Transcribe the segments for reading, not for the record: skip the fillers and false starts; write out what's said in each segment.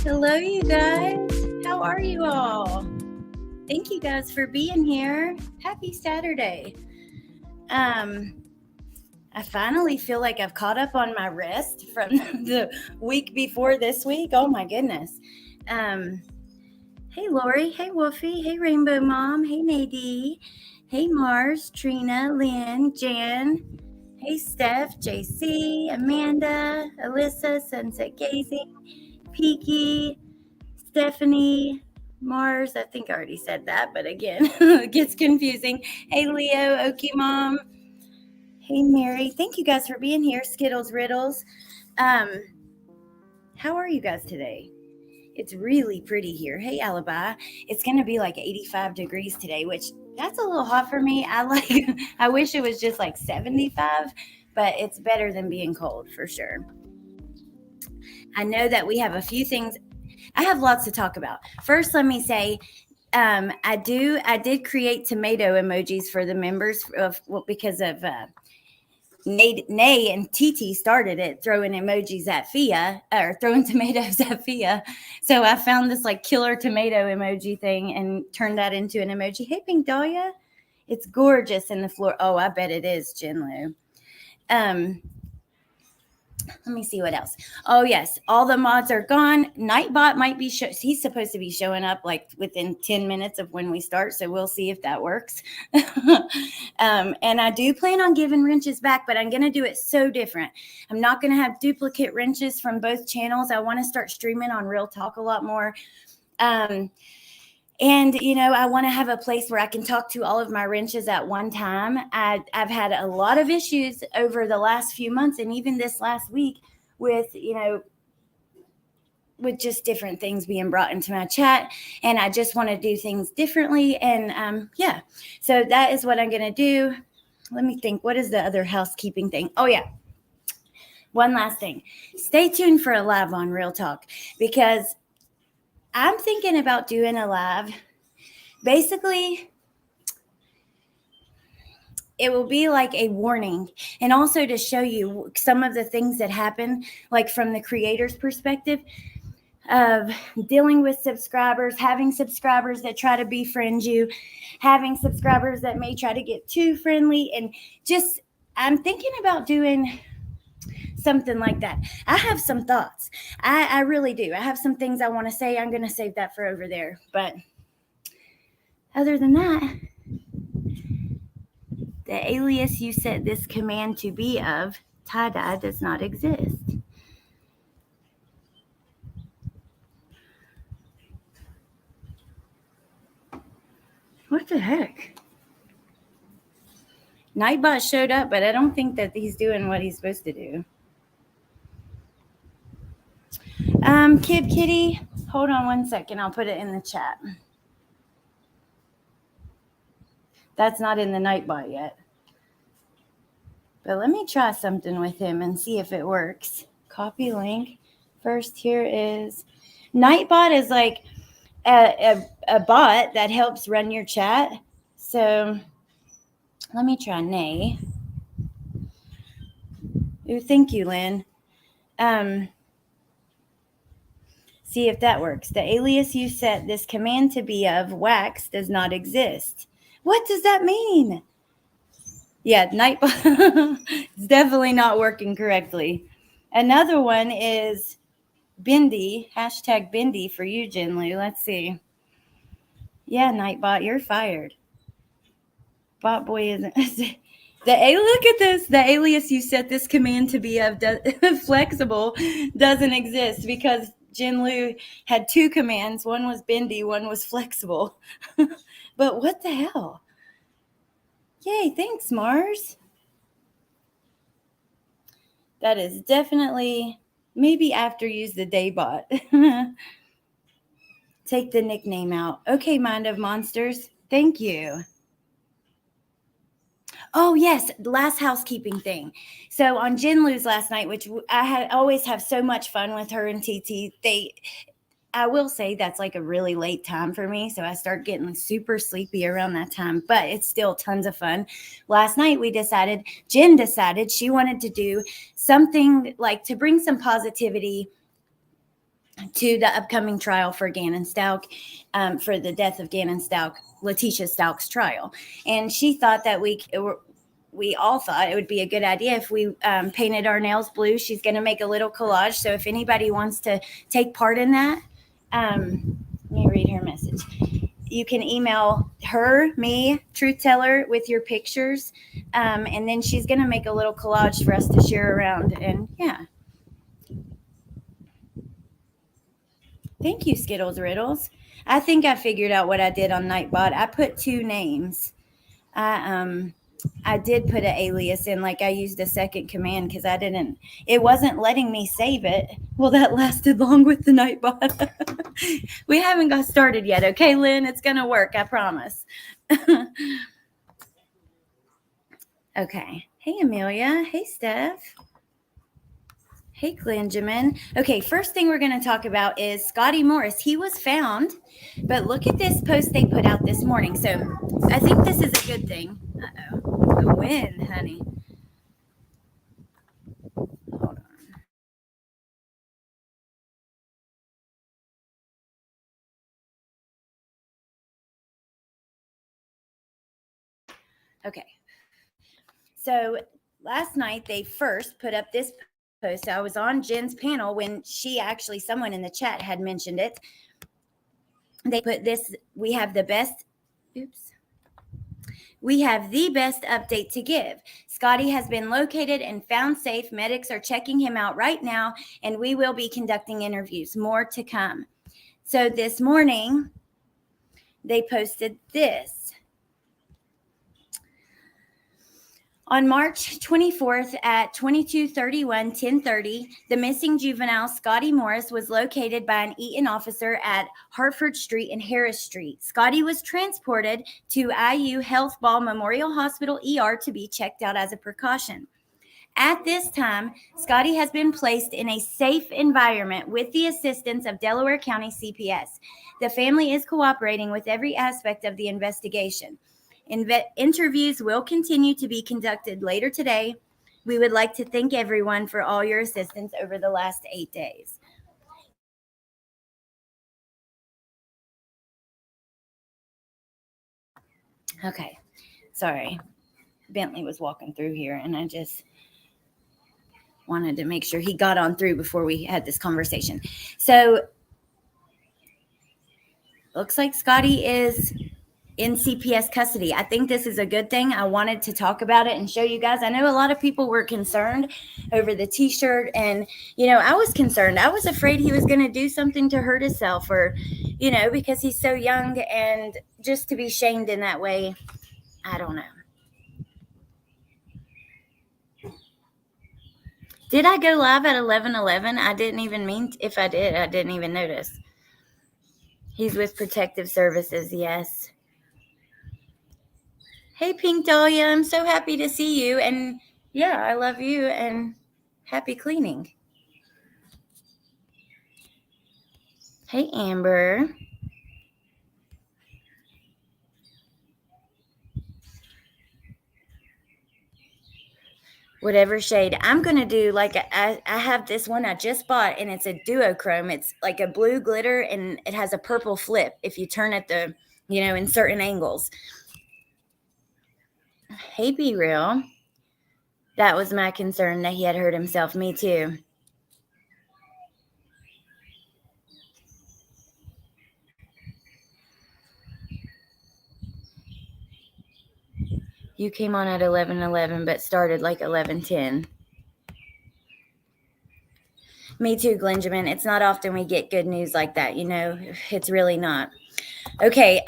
Hello, you guys. How are you all? Thank you guys for being here. Happy Saturday. I finally feel like I've caught up on my rest from the week before this week. Oh my goodness. Hey Lori, hey Wolfie, hey Rainbow Mom, hey Nadie, hey Mars, Trina, Lynn, Jan, hey Steph, JC, Amanda, Alyssa, Sunset Gazing, Peaky, Stephanie, Mars, I think I already said that, but again, it gets confusing. Hey, Leo, Okie Mom. Hey, Mary. Thank you guys for being here, Skittles Riddles. How are you guys today? It's really pretty here. Hey, Alibi. It's going to be like 85 degrees today, which that's a little hot for me. I wish it was just like 75, but it's better than being cold for sure. I know that we have a few things. I have lots to talk about. First, let me say, I did create tomato emojis for the members because of Nay and TT started it, throwing emojis at Fia, or throwing tomatoes at Fia. So I found this like killer tomato emoji thing and turned that into an emoji. Hey, Pink Dahlia. It's gorgeous in the floor. Oh, I bet it is, Jinlu. Let me see what else. Oh, yes. All the mods are gone. Nightbot might be, he's supposed to be showing up like within 10 minutes of when we start. So we'll see if that works. And I do plan on giving wrenches back, but I'm going to do it so different. I'm not going to have duplicate wrenches from both channels. I want to start streaming on Real Talk a lot more. And, I want to have a place where I can talk to all of my wrenches at one time. I've had a lot of issues over the last few months and even this last week with, with just different things being brought into my chat. And I just want to do things differently. And so that is what I'm going to do. Let me think. What is the other housekeeping thing? Oh, yeah. One last thing. Stay tuned for a live on Real Talk because I'm thinking about doing a live. Basically, it will be like a warning and also to show you some of the things that happen, like from the creator's perspective of dealing with subscribers, having subscribers that try to befriend you, having subscribers that may try to get too friendly. And just, I'm thinking about doing something like that. I have some thoughts. I really do. I have some things I want to say. I'm going to save that for over there. But other than that, the alias you set this command to be of, tie-dye, does not exist. What the heck? Nightbot showed up, but I don't think that he's doing what he's supposed to do. Kid Kitty, hold on one second. I'll put it in the chat. That's not in the Nightbot yet. But let me try something with him and see if it works. Copy link. First, here is Nightbot is like a bot that helps run your chat. So let me try Nay. Ooh, thank you, Lynn. See if that works. The alias you set this command to be of, wax, does not exist. What does that mean? Yeah, Nightbot is definitely not working correctly. Another one is Bindi, hashtag Bindi for you, Jinlu. Let's see. Yeah, Nightbot, you're fired. Bot boy isn't. Look at this. The alias you set this command to be of flexible doesn't exist because Jinlu had two commands. One was Bindi, one was flexible. But what the hell? Yay, thanks, Mars. That is definitely, maybe after use the daybot. Take the nickname out. Okay, Mind of Monsters. Thank you. Oh, yes, last housekeeping thing. So on Jinlu's last night, which I always have so much fun with her and TT, I will say that's like a really late time for me. So I start getting super sleepy around that time, but it's still tons of fun. Last night Jen decided she wanted to do something like to bring some positivity to the upcoming trial for Gannon Stalk, for the death of Gannon Stalk, Letitia Stalk's trial. And she thought that we all thought it would be a good idea if we painted our nails blue. She's going to make a little collage. So if anybody wants to take part in that, let me read her message. You can email her, me, Truth Teller, with your pictures. And then she's going to make a little collage for us to share around. And yeah. Thank you, Skittles Riddles. I think I figured out what I did on Nightbot. I put 2 names. I did put an alias in, like I used a second command because it wasn't letting me save it. Well, that lasted long with the Nightbot. We haven't got started yet. Okay, Lynn, it's going to work. I promise. Okay. Hey, Amelia. Hey, Steph. Hey, Glenjamin. Okay, first thing we're going to talk about is Scottie Morris. He was found, but look at this post they put out this morning. So I think this is a good thing. Uh-oh. The wind, honey. Hold on. Okay. So last night they first put up this post. I was on Jen's panel when someone in the chat had mentioned it. They put this, we have the best update to give. Scottie has been located and found safe. Medics are checking him out right now, and we will be conducting interviews. More to come. So this morning, they posted this. On March 24th at 22:31, the missing juvenile Scottie Morris was located by an Eaton officer at Hartford Street and Harris Street. Scottie was transported to IU Health Ball Memorial Hospital ER to be checked out as a precaution. At this time, Scottie has been placed in a safe environment with the assistance of Delaware County CPS. The family is cooperating with every aspect of the investigation. Interviews will continue to be conducted later today. We would like to thank everyone for all your assistance over the last 8 days. Okay, sorry. Bentley was walking through here, and I just wanted to make sure he got on through before we had this conversation. So, looks like Scottie is in CPS custody. I think this is a good thing. I wanted to talk about it and show you guys. I know a lot of people were concerned over the t-shirt, and I was concerned. I was afraid he was going to do something to hurt himself, or because he's so young, and just to be shamed in that way. I don't know. Did I go live at 11:11? I didn't even mean. If I did, I didn't even notice. He's with Protective Services. Yes. Hey, Pink Dahlia, I'm so happy to see you. And yeah, I love you, and happy cleaning. Hey, Amber. Whatever shade. I'm going to do I have this one I just bought, and it's a duochrome. It's like a blue glitter, and it has a purple flip if you turn it in certain angles. Hey, Be Real. That was my concern, that he had hurt himself. Me too. You came on at 11:11, but started like 11:10. Me too, Glenjamin. It's not often we get good news like that. It's really not. Okay.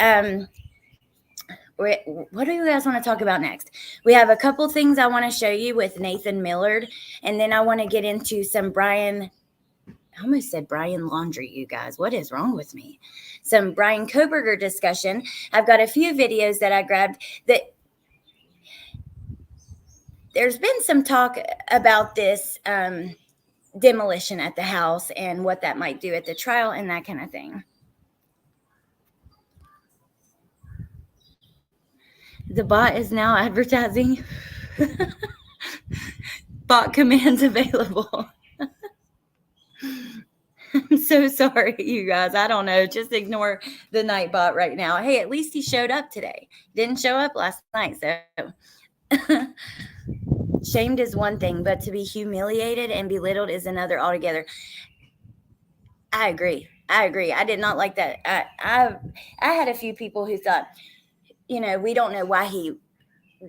What do you guys want to talk about next? We have a couple things I want to show you with Nathan Millard, and then I want to get into some Brian. I almost said Brian Laundrie, you guys. What is wrong with me? Some Brian Koberger discussion. I've got a few videos that I grabbed that there's been some talk about this demolition at the house and what that might do at the trial and that kind of thing. The bot is now advertising. Bot commands available. I'm so sorry, you guys. I don't know. Just ignore the Nightbot right now. Hey, at least he showed up today. Didn't show up last night, so shamed is one thing, but to be humiliated and belittled is another altogether. I agree. I did not like that. I had a few people who thought, we don't know why he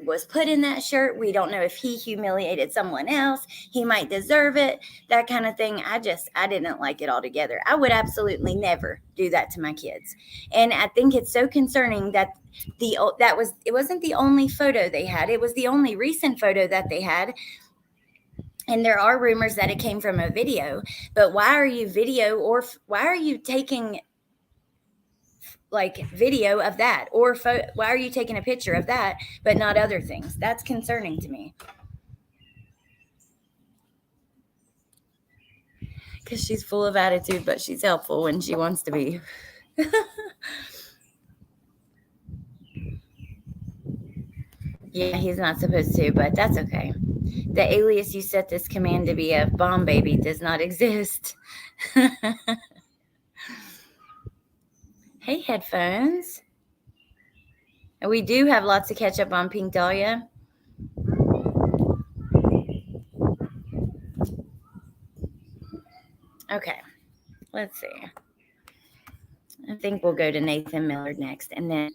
was put in that shirt. We don't know if he humiliated someone else. He might deserve it, that kind of thing. I didn't like it altogether. I would absolutely never do that to my kids. And I think it's so concerning that it wasn't the only photo they had. It was the only recent photo that they had. And there are rumors that it came from a video, but why are you why are you taking like video of that, or why are you taking a picture of that but not other things? That's concerning to me, because she's full of attitude, but she's helpful when she wants to be. Yeah, he's not supposed to, but that's okay. The alias you set this command to be a bomb baby does not exist. Hey, headphones. We do have lots to catch up on, Pink Dahlia. Okay, let's see. I think we'll go to Nathan Millard next. And then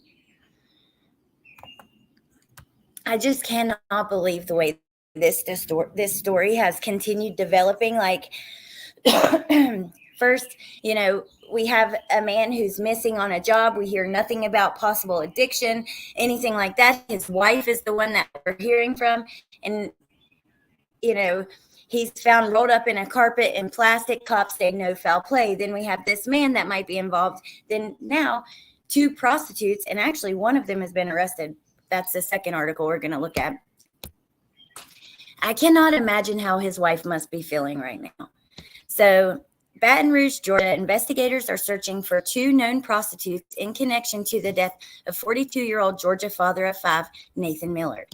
I just cannot believe the way this story has continued developing. Like, first, we have a man who's missing on a job. We hear nothing about possible addiction, anything like that. His wife is the one that we're hearing from. And, he's found rolled up in a carpet and plastic. Cops say no foul play. Then we have this man that might be involved. Then now 2 prostitutes, and actually one of them has been arrested. That's the second article we're going to look at. I cannot imagine how his wife must be feeling right now. So, Baton Rouge, Georgia, investigators are searching for 2 known prostitutes in connection to the death of 42-year-old Georgia father of 5, Nathan Millard.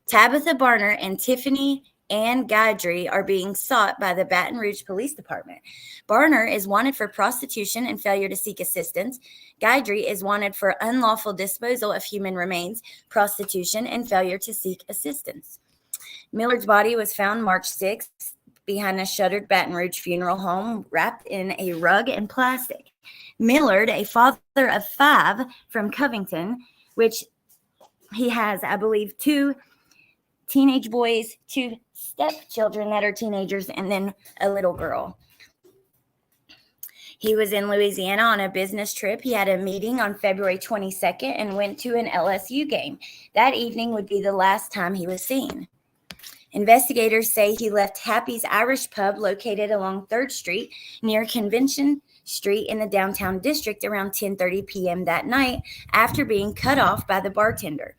Tabitha Barner and Tiffany Ann Guidry are being sought by the Baton Rouge Police Department. Barner is wanted for prostitution and failure to seek assistance. Guidry is wanted for unlawful disposal of human remains, prostitution, and failure to seek assistance. Millard's body was found March 6th behind a shuttered Baton Rouge funeral home, wrapped in a rug and plastic. Millard, a father of 5 from Covington, which he has, I believe, 2 teenage boys, 2 stepchildren that are teenagers, and then a little girl. He was in Louisiana on a business trip. He had a meeting on February 22nd and went to an LSU game. That evening would be the last time he was seen. Investigators say he left Happy's Irish Pub, located along 3rd Street near Convention Street in the downtown district, around 10:30 p.m. that night, after being cut off by the bartender.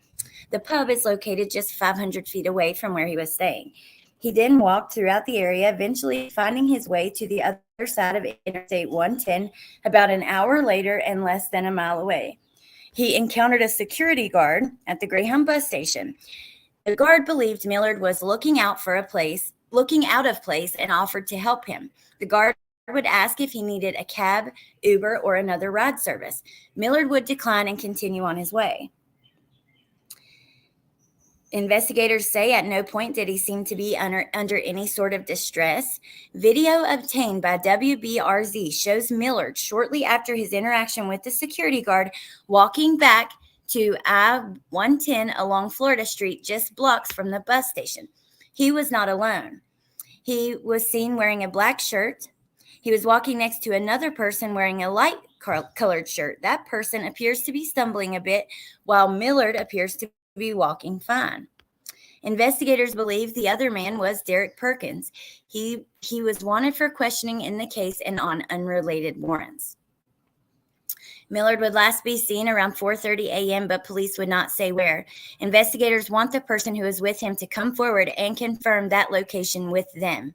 The pub is located just 500 feet away from where he was staying. He then walked throughout the area, eventually finding his way to the other side of Interstate 110 about an hour later and less than a mile away. He encountered a security guard at the Greyhound bus station. The guard believed Millard was looking out of place, and offered to help him. The guard would ask if he needed a cab, Uber, or another ride service. Millard would decline and continue on his way. Investigators say at no point did he seem to be under any sort of distress. Video obtained by WBRZ shows Millard shortly after his interaction with the security guard walking back to I-110 along Florida Street, just blocks from the bus station. He was not alone. He was seen wearing a black shirt. He was walking next to another person wearing a light colored shirt. That person appears to be stumbling a bit, while Millard appears to be walking fine. Investigators believe the other man was Derek Perkins. He was wanted for questioning in the case and on unrelated warrants. Millard would last be seen around 4:30 a.m., but police would not say where. Investigators want the person who was with him to come forward and confirm that location with them.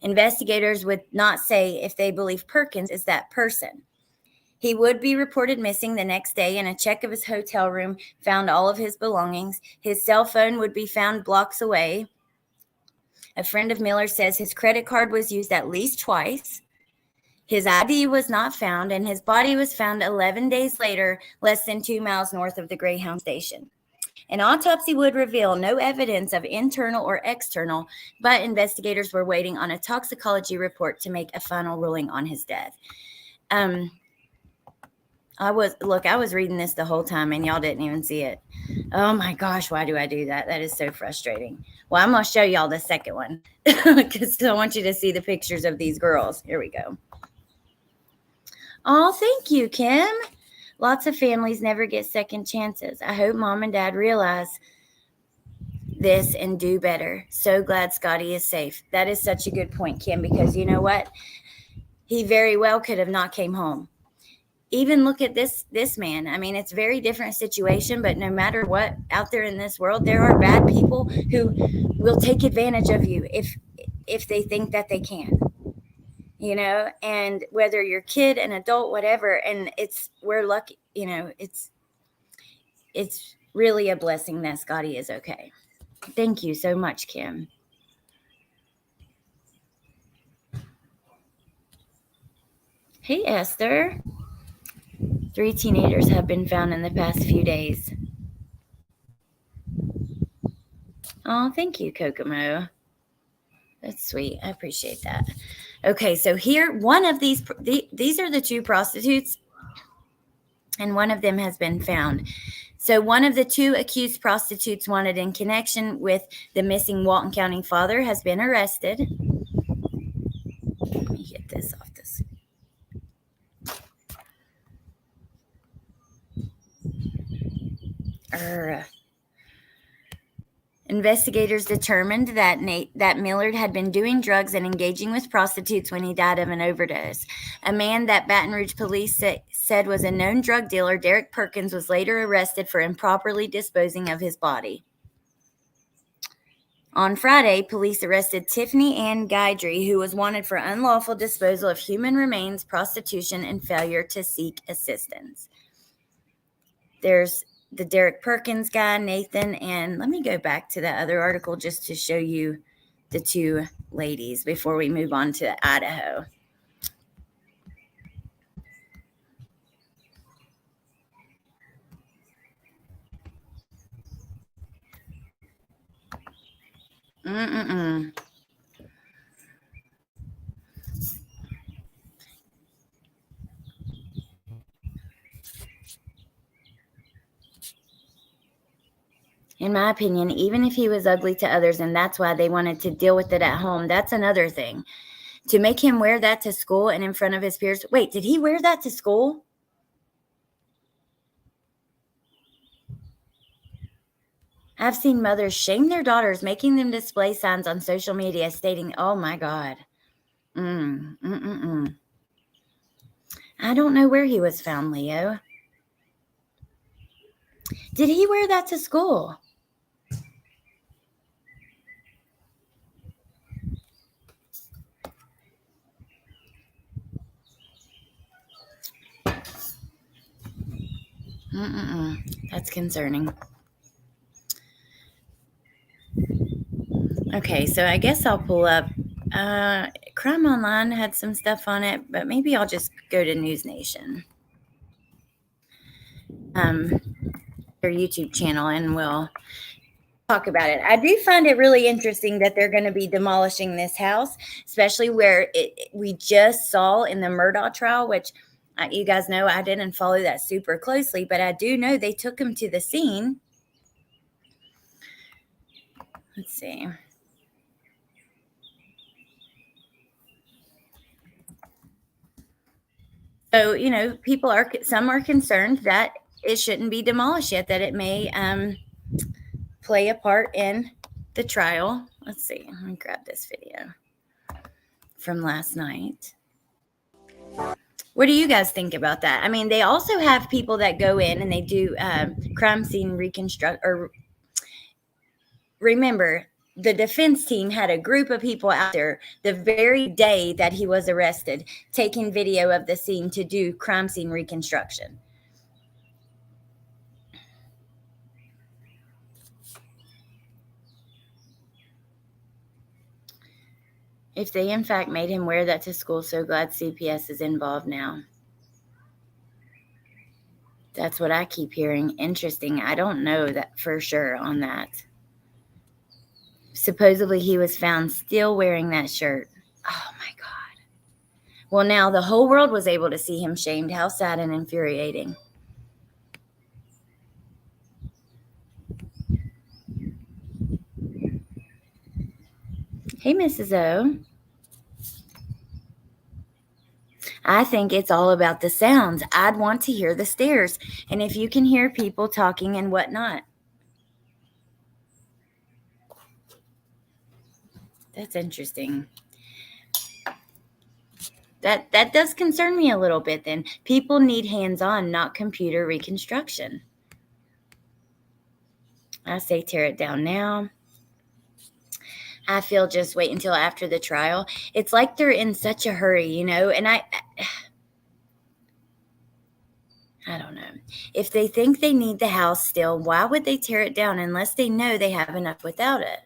Investigators would not say if they believe Perkins is that person. He would be reported missing the next day, and a check of his hotel room found all of his belongings. His cell phone would be found blocks away. A friend of Millard says his credit card was used at least twice. His ID was not found, and his body was found 11 days later, less than 2 miles north of the Greyhound station. An autopsy would reveal no evidence of internal or external, but investigators were waiting on a toxicology report to make a final ruling on his death. I was reading this the whole time and y'all didn't even see it. Oh my gosh, why do I do that? That is so frustrating. Well, I'm going to show y'all the second one because I want you to see the pictures of these girls. Here we go. Oh, thank you, Kim. Lots of families never get second chances. I hope mom and dad realize this and do better. So glad Scottie is safe. That is such a good point, Kim, because you know what? He very well could have not came home. Even look at this man. I mean, it's a very different situation, but no matter what out there in this world, there are bad people who will take advantage of you if they think that they can. You know, and whether you're kid, an adult, whatever, and we're lucky, you know, it's really a blessing that Scottie is okay. Thank you so much, Kim. Hey, Esther. 3 teenagers have been found in the past few days. Oh, thank you, Kokomo. That's sweet. I appreciate that. Okay, so here, one of these are the 2 prostitutes, and one of them has been found. So one of the 2 accused prostitutes wanted in connection with the missing Walton County father has been arrested. Let me get this off this. Investigators determined that Millard had been doing drugs and engaging with prostitutes when he died of an overdose. A man that Baton Rouge police said was a known drug dealer, Derek Perkins, was later arrested for improperly disposing of his body. On Friday, police arrested Tiffany Ann Guidry, who was wanted for unlawful disposal of human remains, prostitution, and failure to seek assistance. There's the Derek Perkins guy, Nathan, and let me go back to that other article just to show you the 2 ladies before we move on to Idaho. In my opinion, even if he was ugly to others and that's why they wanted to deal with it at home, that's another thing. To make him wear that to school and in front of his peers. Wait, did he wear that to school? I've seen mothers shame their daughters, making them display signs on social media stating, oh my God. I don't know where he was found, Leo. Did he wear that to school? That's concerning. Okay, so I guess I'll pull up. Crime Online had some stuff on it, but maybe I'll just go to News Nation, their YouTube channel, and we'll talk about it. I do find it really interesting that they're going to be demolishing this house, especially where we just saw in the Murdaugh trial, which you guys know I didn't follow that super closely, but I do know they took him to the scene. Let's see. So, you know, some are concerned that it shouldn't be demolished yet, that it may play a part in the trial. Let's see. Let me grab this video from last night. What do you guys think about that? I mean, they also have people that go in and they do crime scene reconstruct. Or remember, the defense team had a group of people out there the very day that he was arrested, taking video of the scene to do crime scene reconstruction. If they in fact made him wear that to school, so glad CPS is involved now. That's what I keep hearing. Interesting. I don't know that for sure on that. Supposedly he was found still wearing that shirt. Oh my God. Well, now the whole world was able to see him shamed. How sad and infuriating. Hey, Mrs. O. I think it's all about the sounds. I'd want to hear the stairs. And if you can hear people talking and whatnot. That's interesting. That does concern me a little bit then. People need hands-on, not computer reconstruction. I say tear it down now. I feel just wait until after the trial. It's like they're in such a hurry, you know, and I don't know. If they think they need the house still, why would they tear it down unless they know they have enough without it?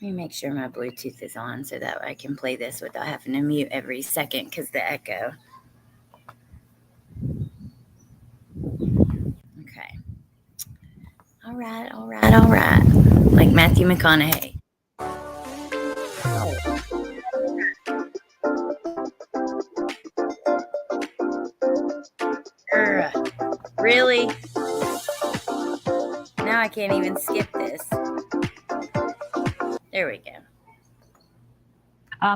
Let me make sure my Bluetooth is on so that I can play this without having to mute every second because the echo. Okay. All right. Like Matthew McConaughey. Really? Now I can't even skip this. There we go.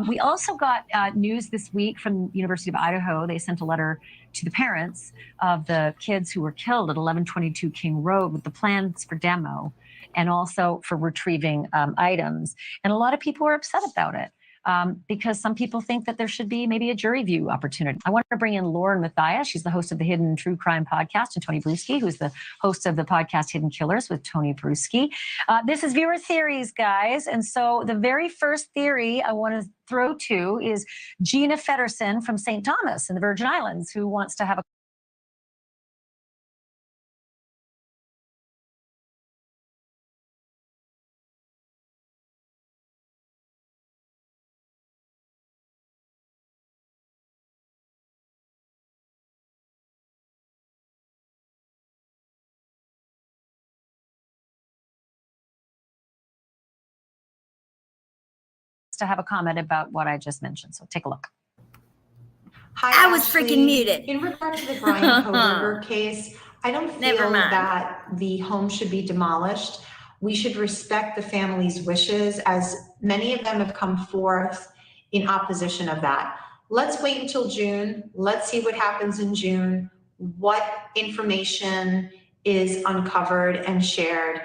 We also got news this week from the University of Idaho. They sent a letter to the parents of the kids who were killed at 1122 King Road with the plans for demo and also for retrieving items. And a lot of people are upset about it because some people think that there should be maybe a jury view opportunity. I want to bring in Lauren Matthias. She's the host of the Hidden True Crime podcast, and Tony Bruschi, who's the host of the podcast Hidden Killers with Tony Bruschi. This is Viewer Theories, guys. And so the very first theory I want to throw to is Gina Feddersen from St. Thomas in the Virgin Islands, who wants to have a comment about what I just mentioned. So take a look. Hi, I was freaking muted. In regard to the Brian Koberger case, I don't feel that the home should be demolished. We should respect the family's wishes, as many of them have come forth in opposition of that. Let's wait until June. Let's see what happens in June, what information is uncovered and shared,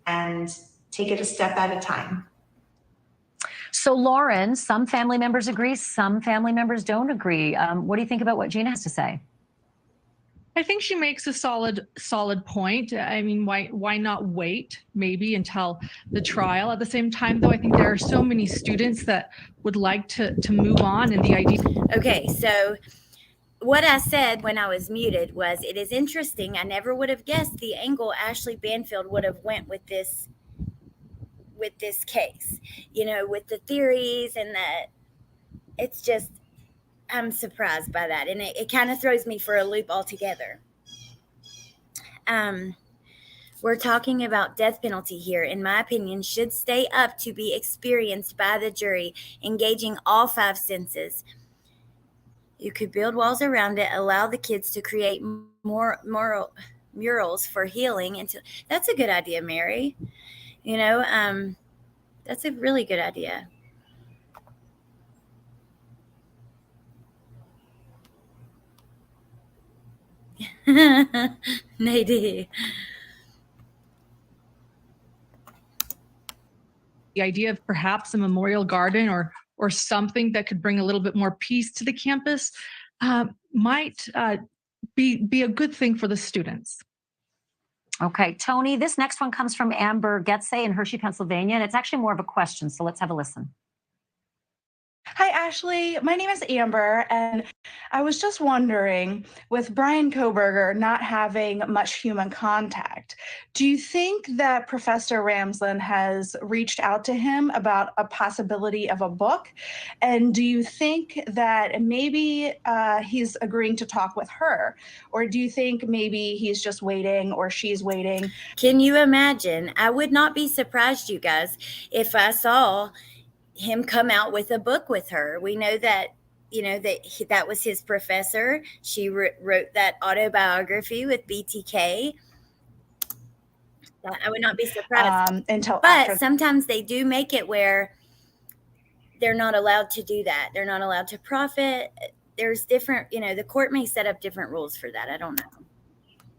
and take it a step at a time. So, Lauren, some family members agree, some family members don't agree. What do you think about what Gina has to say? I think she makes a solid point. I mean, why not wait maybe until the trial? At the same time, though, I think there are so many students that would like to move on, and the idea. Okay, so what I said when I was muted was, it is interesting. I never would have guessed the angle Ashley Banfield would have went with this case, you know, with the theories and that. It's just, I'm surprised by that, and it kind of throws me for a loop altogether. We're talking about death penalty here. In my opinion, should stay up to be experienced by the jury, engaging all five senses. You could build walls around it, allow the kids to create more murals for healing. That's a good idea, Mary. You know, that's a really good idea. Nadie. The idea of perhaps a memorial garden or something that could bring a little bit more peace to the campus might be a good thing for the students. Okay, Tony, this next one comes from Amber Getze in Hershey, Pennsylvania, and it's actually more of a question, so let's have a listen. Hi, Ashley. My name is Amber, and I was just wondering, with Brian Koberger not having much human contact, do you think that Professor Ramsland has reached out to him about a possibility of a book? And do you think that maybe he's agreeing to talk with her? Or do you think maybe he's just waiting or she's waiting? Can you imagine? I would not be surprised, you guys, if I saw him come out with a book with her. We know that, that was his professor. She wrote that autobiography with BTK. I would not be surprised. But sometimes they do make it where they're not allowed to do that. They're not allowed to profit. There's different, the court may set up different rules for that. I don't know.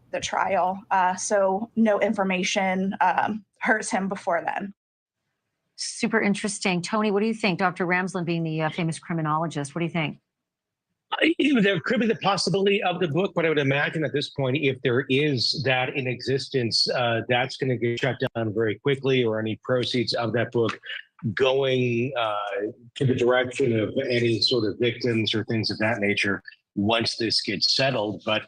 The trial, so no information hurts him before then. Super interesting. Tony, what do you think? Dr. Ramsland being the famous criminologist, what do you think? There could be the possibility of the book, but I would imagine at this point, if there is that in existence, that's going to get shut down very quickly, or any proceeds of that book going to the direction of any sort of victims or things of that nature once this gets settled. But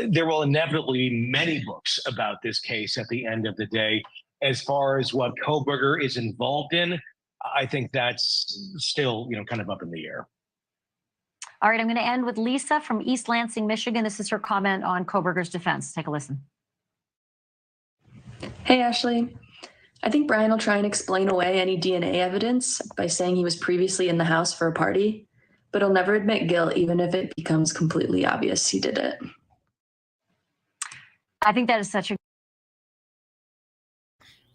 there will inevitably be many books about this case at the end of the day. As far as what Koberger is involved in, I think that's still, kind of up in the air. All right, I'm going to end with Lisa from East Lansing, Michigan. This is her comment on Koberger's defense. Take a listen. Hey, Ashley. I think Brian will try and explain away any DNA evidence by saying he was previously in the house for a party, but he'll never admit guilt even if it becomes completely obvious he did it. I think that is such a...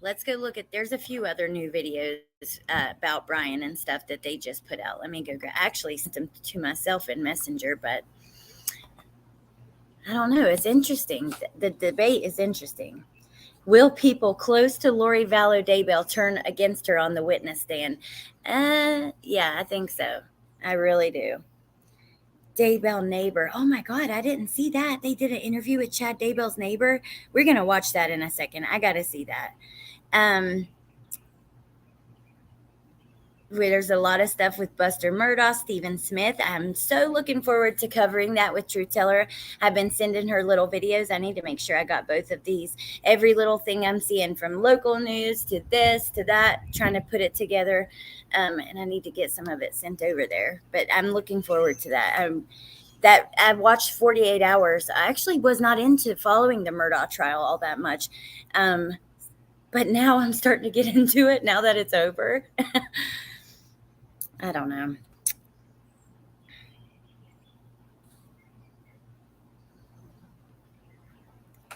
Let's go look at, there's a few other new videos about Brian and stuff that they just put out. Let me go, I actually sent them to myself in Messenger, but I don't know. It's interesting. The debate is interesting. Will people close to Lori Vallow Daybell turn against her on the witness stand? Yeah, I think so. I really do. Daybell neighbor. Oh my God, I didn't see that. They did an interview with Chad Daybell's neighbor. We're going to watch that in a second. I got to see that. There's a lot of stuff with Buster Murdaugh, Stephen Smith. I'm so looking forward to covering that with Truth Teller. I've been sending her little videos. I need to make sure I got both of these. Every little thing I'm seeing, from local news to this to that, trying to put it together. And I need to get some of it sent over there. But I'm looking forward to that. I've watched 48 Hours. I actually was not into following the Murdaugh trial all that much. But now I'm starting to get into it now that it's over. I don't know.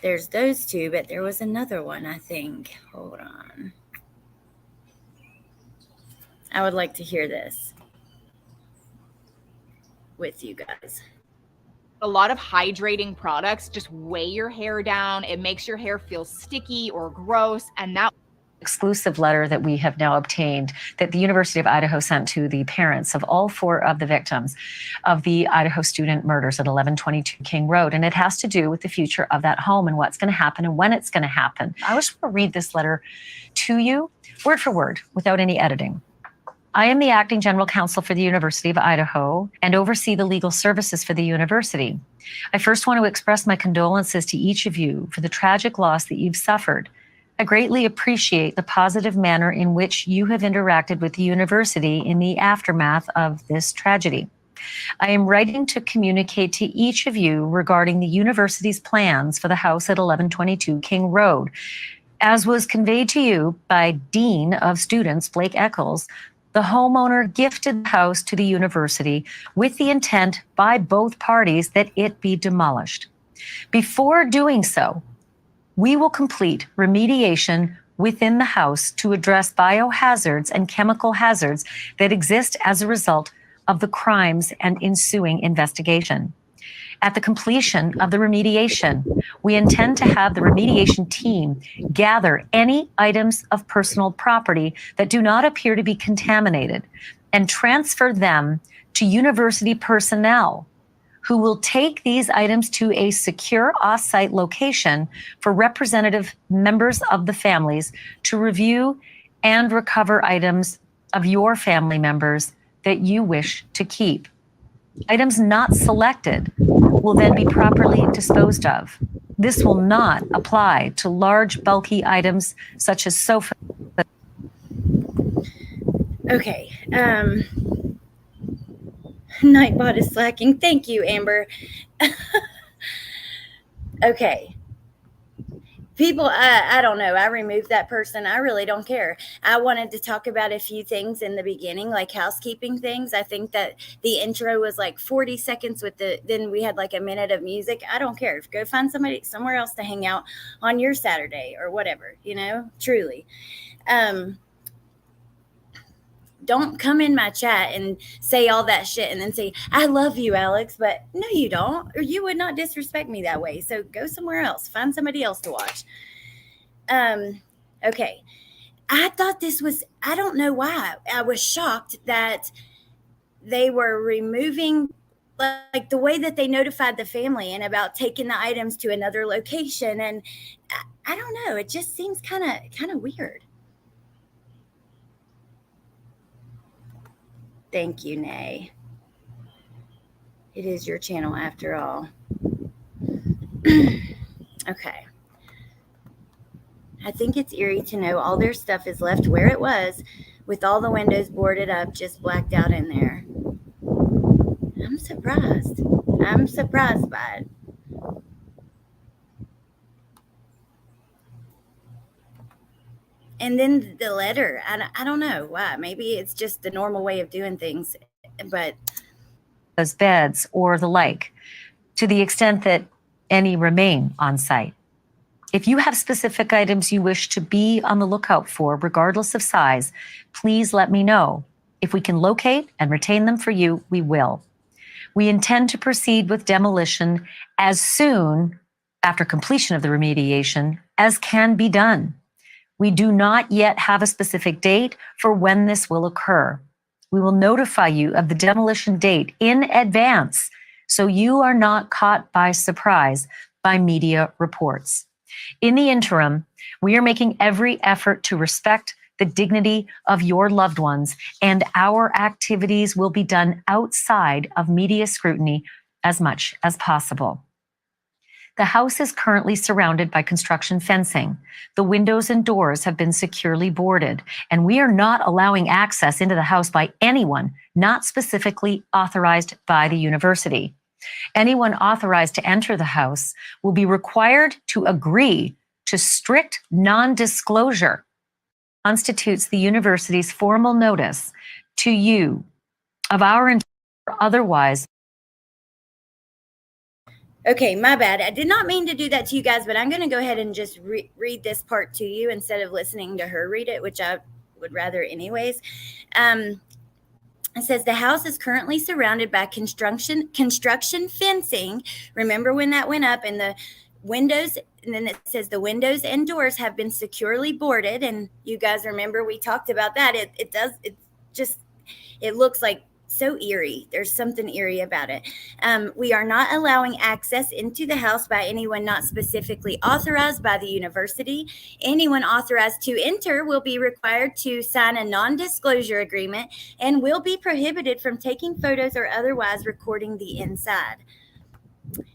There's those two, but there was another one, I think. Hold on. I would like to hear this with you guys. A lot of hydrating products just weigh your hair down. It makes your hair feel sticky or gross, and that exclusive letter that we have now obtained that the University of Idaho sent to the parents of all 4 of the victims of the Idaho student murders at 1122 King Road. And it has to do with the future of that home and what's going to happen and when it's going to happen. I just want to read this letter to you, word for word, without any editing. I am the acting general counsel for the University of Idaho and oversee the legal services for the university. I first want to express my condolences to each of you for the tragic loss that you've suffered. I greatly appreciate the positive manner in which you have interacted with the university in the aftermath of this tragedy. I am writing to communicate to each of you regarding the university's plans for the house at 1122 King Road. As was conveyed to you by Dean of Students Blake Eccles, the homeowner gifted the house to the university with the intent by both parties that it be demolished. Before doing so, we will complete remediation within the house to address biohazards and chemical hazards that exist as a result of the crimes and ensuing investigation. At the completion of the remediation, we intend to have the remediation team gather any items of personal property that do not appear to be contaminated and transfer them to university personnel who will take these items to a secure off-site location for representative members of the families to review and recover items of your family members that you wish to keep. Items not selected will then be properly disposed of. This will not apply to large, bulky items such as sofas. Okay. Nightbot is slacking. Thank you, Amber. Okay. People, I don't know. I removed that person. I really don't care. I wanted to talk about a few things in the beginning, like housekeeping things. I think that the intro was like 40 seconds then we had like a minute of music. I don't care. Go find somebody somewhere else to hang out on your Saturday or whatever, truly. Don't come in my chat and say all that shit and then say, I love you, Alex, but no, you don't, or you would not disrespect me that way. So go somewhere else, find somebody else to watch. Okay. I thought I don't know why. I was shocked that they were removing, like the way that they notified the family and about taking the items to another location. And I don't know. It just seems kind of weird. Thank you, Nay. It is your channel after all. Okay. I think it's eerie to know all their stuff is left where it was, with all the windows boarded up, just blacked out in there. I'm surprised. I'm surprised by it. And then the letter, I don't know why. Maybe it's just the normal way of doing things, but those beds or the like, to the extent that any remain on site. If you have specific items you wish to be on the lookout for, regardless of size, please let me know. If we can locate and retain them for you, we will. We intend to proceed with demolition as soon after completion of the remediation as can be done. We do not yet have a specific date for when this will occur. We will notify you of the demolition date in advance so you are not caught by surprise by media reports. In the interim, we are making every effort to respect the dignity of your loved ones, and our activities will be done outside of media scrutiny as much as possible. The house is currently surrounded by construction fencing. The windows and doors have been securely boarded, and we are not allowing access into the house by anyone not specifically authorized by the university. Anyone authorized to enter the house will be required to agree to strict non-disclosure. Constitutes the university's formal notice to you of our intent or otherwise. Okay, my bad. I did not mean to do that to you guys, but I'm going to go ahead and just read this part to you instead of listening to her read it, which I would rather anyways. It says the house is currently surrounded by construction fencing. Remember when that went up, and the windows, and then it says the windows and doors have been securely boarded. And you guys remember we talked about that. It looks like so eerie. There's something eerie about it. We are not allowing access into the house by anyone not specifically authorized by the university. Anyone authorized to enter will be required to sign a non-disclosure agreement and will be prohibited from taking photos or otherwise recording the inside.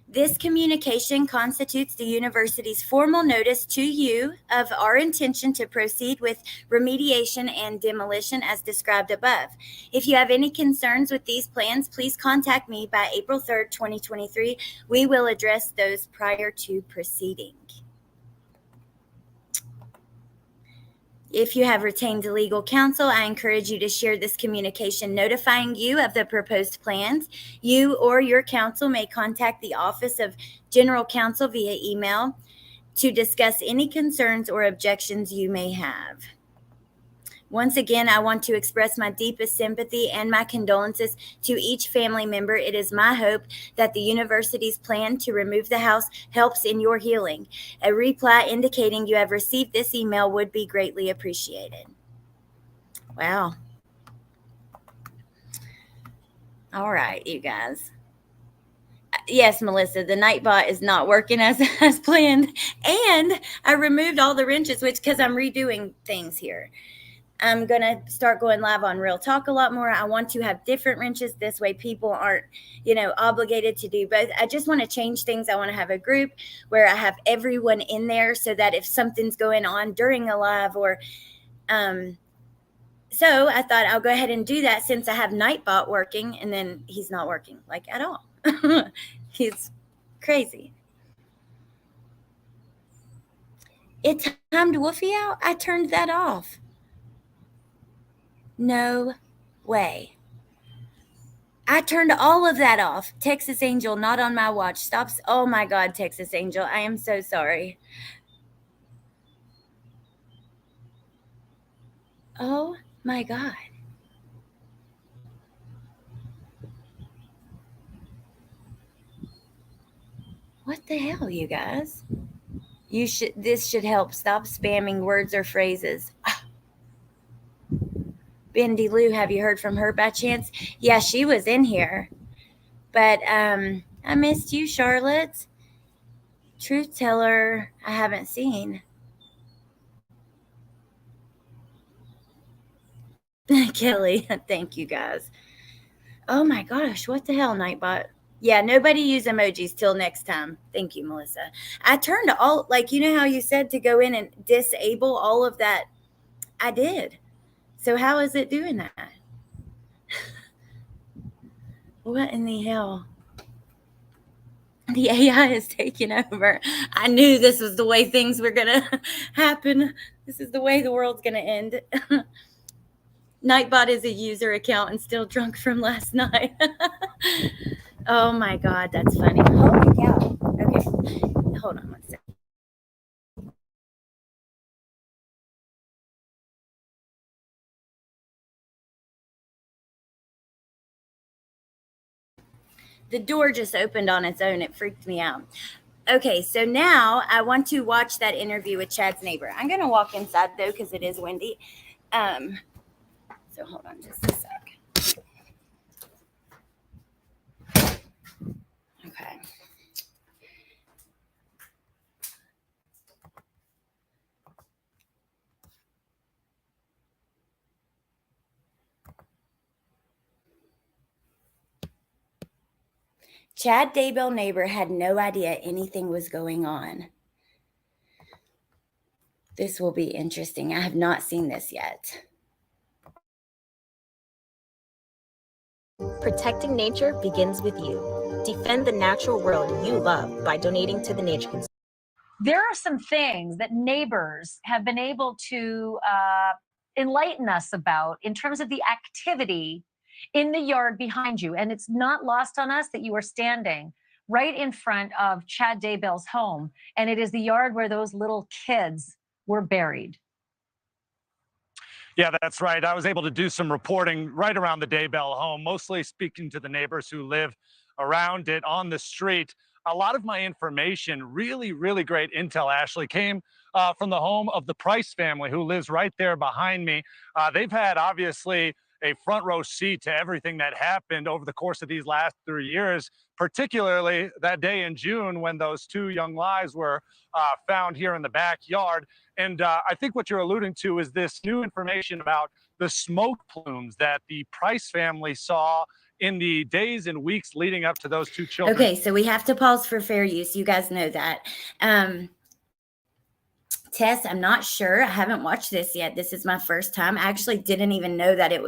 This communication constitutes the university's formal notice to you of our intention to proceed with remediation and demolition as described above. If you have any concerns with these plans, please contact me by April 3rd, 2023. We will address those prior to proceeding. If you have retained legal counsel, I encourage you to share this communication notifying you of the proposed plans. You or your counsel may contact the Office of General Counsel via email to discuss any concerns or objections you may have. Once again, I want to express my deepest sympathy and my condolences to each family member. It is my hope that the university's plan to remove the house helps in your healing. A reply indicating you have received this email would be greatly appreciated. Wow. All right, you guys. Yes, Melissa, the Nightbot is not working as planned. And I removed all the wrenches, because I'm redoing things here. I'm going to start going live on Real Talk a lot more. I want to have different wrenches. This way people aren't, obligated to do both. I just want to change things. I want to have a group where I have everyone in there so that if something's going on during a live or, so I thought I'll go ahead and do that since I have Nightbot working, and then he's not working like at all. He's crazy. It timed Woofy out? I turned that off. No way. I turned all of that off. Texas Angel, not on my watch. Stops. Oh my God, Texas Angel. I am so sorry. Oh my God. What the hell, you guys? This should help. Stop spamming words or phrases. Bendy Lou, have you heard from her by chance? Yeah, she was in here. But I missed you, Charlotte. Truth Teller, I haven't seen. Kelly, thank you guys. Oh my gosh, what the hell, Nightbot? Yeah, nobody use emojis till next time. Thank you, Melissa. I turned all, like, you know how you said to go in and disable all of that? I did. So how is it doing that? What in the hell? The AI is taking over. I knew this was the way things were going to happen. This is the way the world's going to end. Nightbot is a user account and still drunk from last night. Oh my God, that's funny. Holy cow. Okay, hold on one second. The door just opened on its own. It freaked me out. Okay, so now I want to watch that interview with Chad's neighbor. I'm going to walk inside, though, because it is windy. So hold on just a sec. Okay. Chad Daybell neighbor had no idea anything was going on. This will be interesting. I have not seen this yet. Protecting nature begins with you. Defend the natural world you love by donating to the Nature Conservancy. There are some things that neighbors have been able to enlighten us about in terms of the activity in the yard behind you. And it's not lost on us that you are standing right in front of Chad Daybell's home. And it is the yard where those little kids were buried. Yeah, that's right. I was able to do some reporting right around the Daybell home, mostly speaking to the neighbors who live around it on the street. A lot of my information, really, really great intel, Ashley, came from the home of the Price family who lives right there behind me. They've had, obviously, a front row seat to everything that happened over the course of these last 3 years, particularly that day in June when those two young lives were found here in the backyard. And I think what you're alluding to is this new information about the smoke plumes that the Price family saw in the days and weeks leading up to those two children. Okay, so we have to pause for fair use. You guys know that. Tess, I'm not sure. I haven't watched this yet. This is my first time. I actually didn't even know that it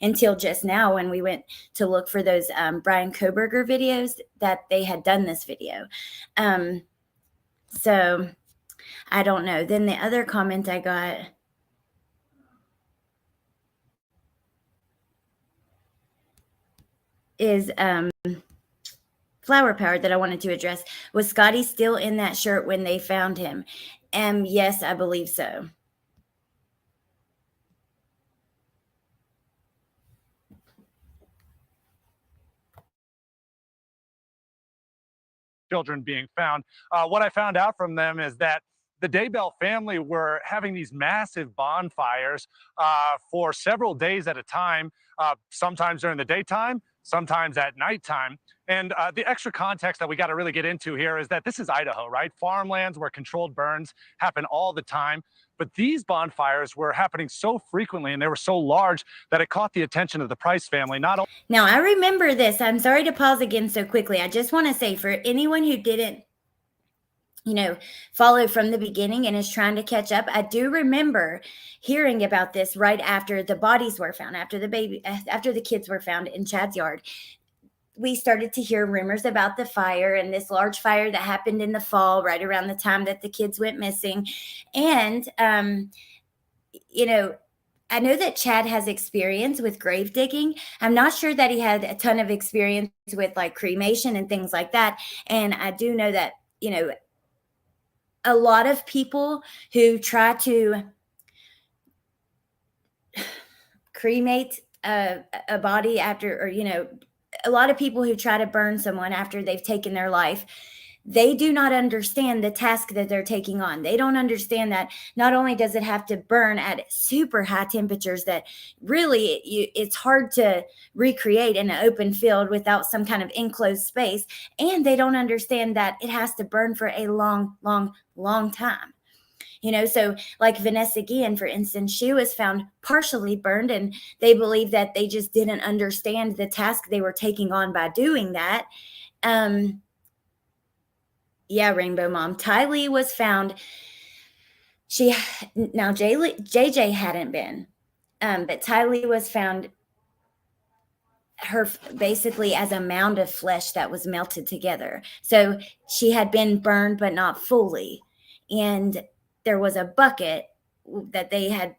until just now when we went to look for those Brian Koberger videos that they had done this video. So I don't know. Then the other comment I got is Flower Power that I wanted to address. Was Scottie still in that shirt when they found him? Yes, I believe so. Children being found. What I found out from them is that the Daybell family were having these massive bonfires for several days at a time, sometimes during the daytime, sometimes at nighttime. And the extra context that we got to really get into here is that this is Idaho, right? Farmlands where controlled burns happen all the time. But these bonfires were happening so frequently and they were so large that it caught the attention of the Price family. Now, I remember this. I'm sorry to pause again so quickly. I just want to say, for anyone who didn't, follow from the beginning and is trying to catch up, I do remember hearing about this right after the bodies were found, after the kids were found in Chad's yard. We started to hear rumors about the fire and this large fire that happened in the fall, right around the time that the kids went missing. And, I know that Chad has experience with grave digging. I'm not sure that he had a ton of experience with like cremation and things like that. And I do know that, a lot of people who try to cremate a body after, or, a lot of people who try to burn someone after they've taken their life, they do not understand the task that they're taking on. They don't understand that not only does it have to burn at super high temperatures that really it's hard to recreate in an open field without some kind of enclosed space. And they don't understand that it has to burn for a long, long, long time. So like Vanessa Guillen, for instance, she was found partially burned, and they believe that they just didn't understand the task they were taking on by doing that. Yeah, Rainbow Mom. Tylee was found. JJ hadn't been, but Tylee was found her basically as a mound of flesh that was melted together. So she had been burned, but not fully. And there was a bucket that they had,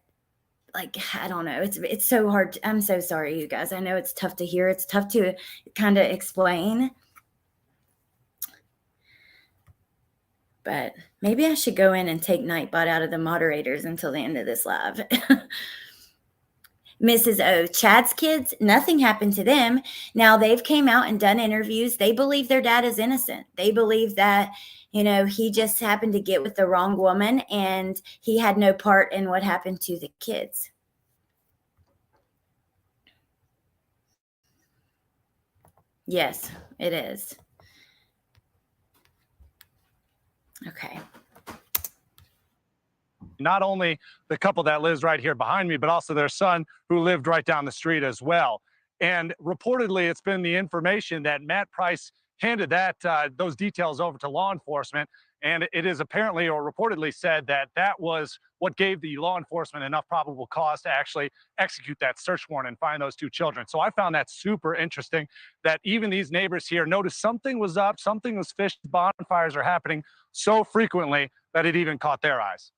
like, I don't know. It's so hard. I'm so sorry, you guys. I know it's tough to hear. It's tough to kind of explain. But maybe I should go in and take Nightbot out of the moderators until the end of this live. Mrs. O, Chad's kids, nothing happened to them. Now they've came out and done interviews. They believe their dad is innocent. They believe that, he just happened to get with the wrong woman and he had no part in what happened to the kids. Yes, it is. Okay. Not only the couple that lives right here behind me, but also their son who lived right down the street as well. And reportedly, it's been the information that Matt Price handed those details over to law enforcement. And it is apparently or reportedly said that that was what gave the law enforcement enough probable cause to actually execute that search warrant and find those two children. So I found that super interesting that even these neighbors here noticed something was up, something was fished, bonfires are happening so frequently that it even caught their eyes.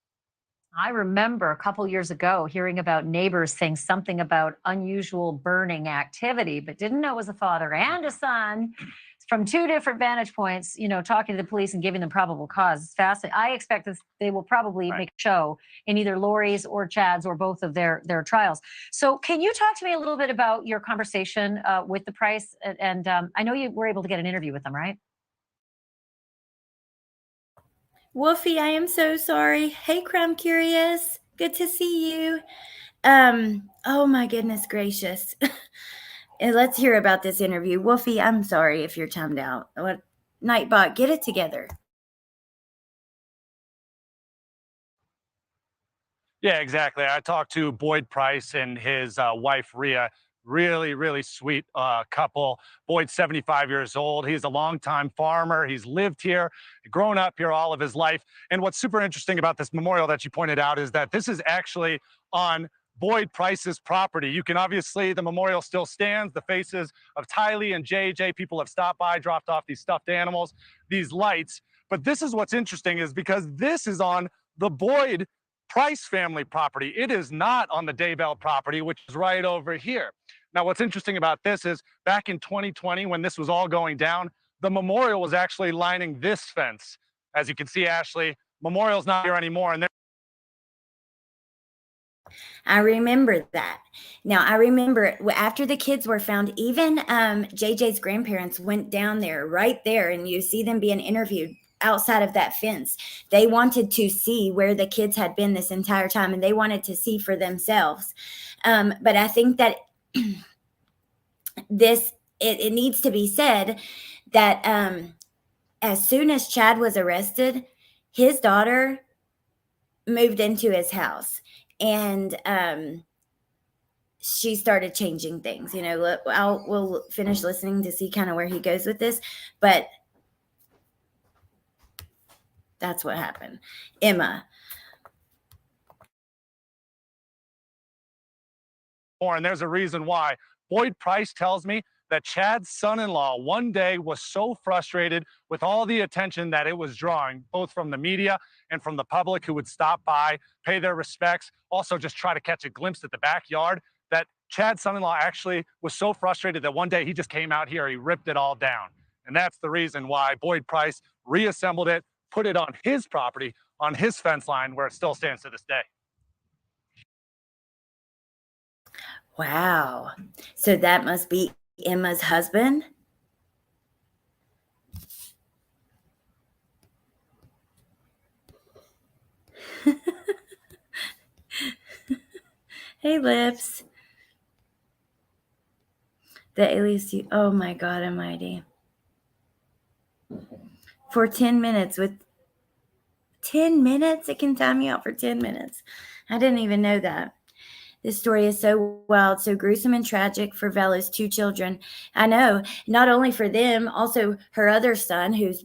I remember a couple years ago hearing about neighbors saying something about unusual burning activity, but didn't know it was a father and a son from two different vantage points, talking to the police and giving them probable cause. It's fascinating. I expect that they will probably make a show in either Lori's or Chad's or both of their trials. So can you talk to me a little bit about your conversation with the Price? And I know you were able to get an interview with them, right? Wolfie, I am so sorry. Hey, Crumb Curious. Good to see you. Oh my goodness gracious. And let's hear about this interview. Wolfie, I'm sorry if you're timed out. Nightbot, get it together. Yeah, exactly. I talked to Boyd Price and his wife, Rhea. Really, really sweet couple. Boyd's 75 years old. He's a longtime farmer. He's lived here, grown up here all of his life. And what's super interesting about this memorial that you pointed out is that this is actually on Boyd Price's property. You can obviously, the memorial still stands. The faces of Tylee and JJ, people have stopped by, dropped off these stuffed animals, these lights. But this is what's interesting is because this is on the Boyd Price family property. It is not on the Daybell property, which is right over here. Now, what's interesting about this is back in 2020, when this was all going down, the memorial was actually lining this fence. As you can see, Ashley, memorial's not here anymore. And I remember that. Now, I remember after the kids were found, even JJ's grandparents went down there, right there, and you see them being interviewed. outside of that fence. They wanted to see where the kids had been this entire time, and they wanted to see for themselves. But I think that it needs to be said that as soon as Chad was arrested, his daughter moved into his house, and she started changing things. You know, we'll finish listening to see kind of where he goes with this, but that's what happened. Emma. And there's a reason why. Boyd Price tells me that Chad's son-in-law one day was so frustrated with all the attention that it was drawing, both from the media and from the public who would stop by, pay their respects, also just try to catch a glimpse at the backyard, that Chad's son-in-law actually was so frustrated that one day he just came out here, he ripped it all down. And that's the reason why Boyd Price reassembled it, put it on his property, on his fence line, where it still stands to this day. Wow. So that must be Emma's husband? Hey, Lips. The alias you, oh my God almighty. For 10 minutes with 10 minutes? It can time you out for 10 minutes. I didn't even know that. This story is so wild, so gruesome and tragic for Vella's 2 children. I know, not only for them, also her other son, who's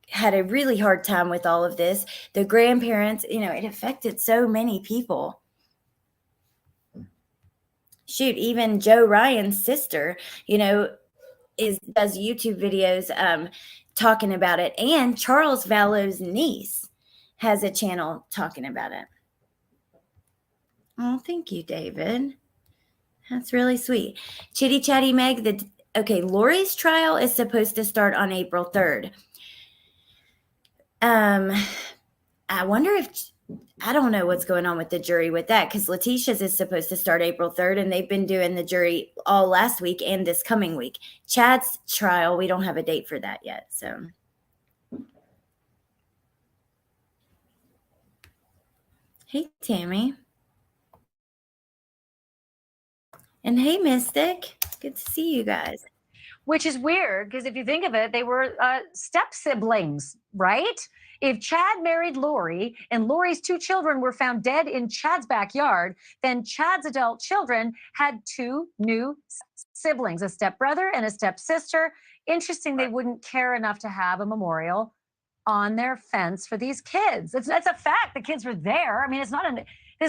had a really hard time with all of this. The grandparents, it affected so many people. Shoot, even Joe Ryan's sister, does YouTube videos talking about it. And Charles Vallow's niece has a channel talking about it. Oh, thank you, David. That's really sweet. Chitty Chatty Meg, Lori's trial is supposed to start on April 3rd. I wonder I don't know what's going on with the jury with that, because Letitia's is supposed to start April 3rd, and they've been doing the jury all last week and this coming week. Chad's trial, we don't have a date for that yet, so. Hey, Tammy. And hey, Mystic. Good to see you guys. Which is weird, because if you think of it, they were step siblings, right? If Chad married Lori and Lori's 2 children were found dead in Chad's backyard, then Chad's adult children had 2 new siblings, a stepbrother and a stepsister. Interesting, they wouldn't care enough to have a memorial on their fence for these kids. That's a fact. The kids were there. I mean, this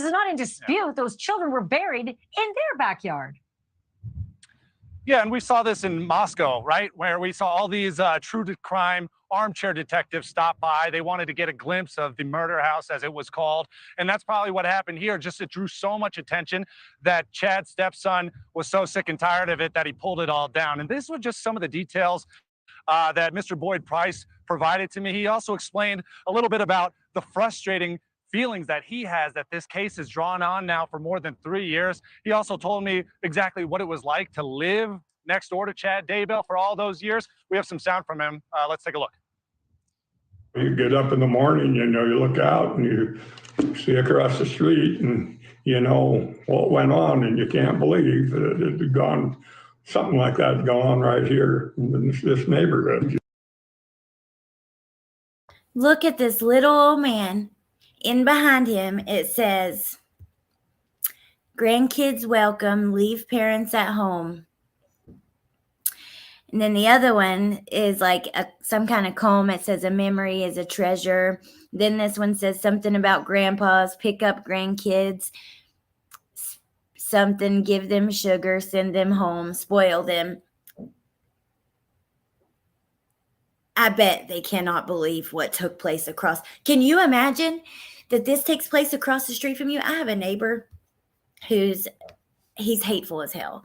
is not in dispute. Yeah. Those children were buried in their backyard. Yeah, and we saw this in Moscow, right? Where we saw all these true to crime armchair detectives stop by. They wanted to get a glimpse of the murder house, as it was called. And that's probably what happened here. Just it drew so much attention that Chad's stepson was so sick and tired of it that he pulled it all down. And this was just some of the details that Mr. Boyd Price provided to me. He also explained a little bit about the frustrating feelings that he has that this case has drawn on now for more than 3 years. He also told me exactly what it was like to live next door to Chad Daybell for all those years. We have some sound from him. Let's take a look. You get up in the morning, you look out and you see across the street and you know what went on, and you can't believe that it had gone, something like that going on right here in this neighborhood. Look at this little old man. In behind him, it says, "Grandkids welcome, leave parents at home." And then the other one is like some kind of comb. It says, "A memory is a treasure." Then this one says something about grandpas, pick up grandkids, something, give them sugar, send them home, spoil them. I bet they cannot believe what took place across. Can you imagine that this takes place across the street from you? I have a neighbor he's hateful as hell.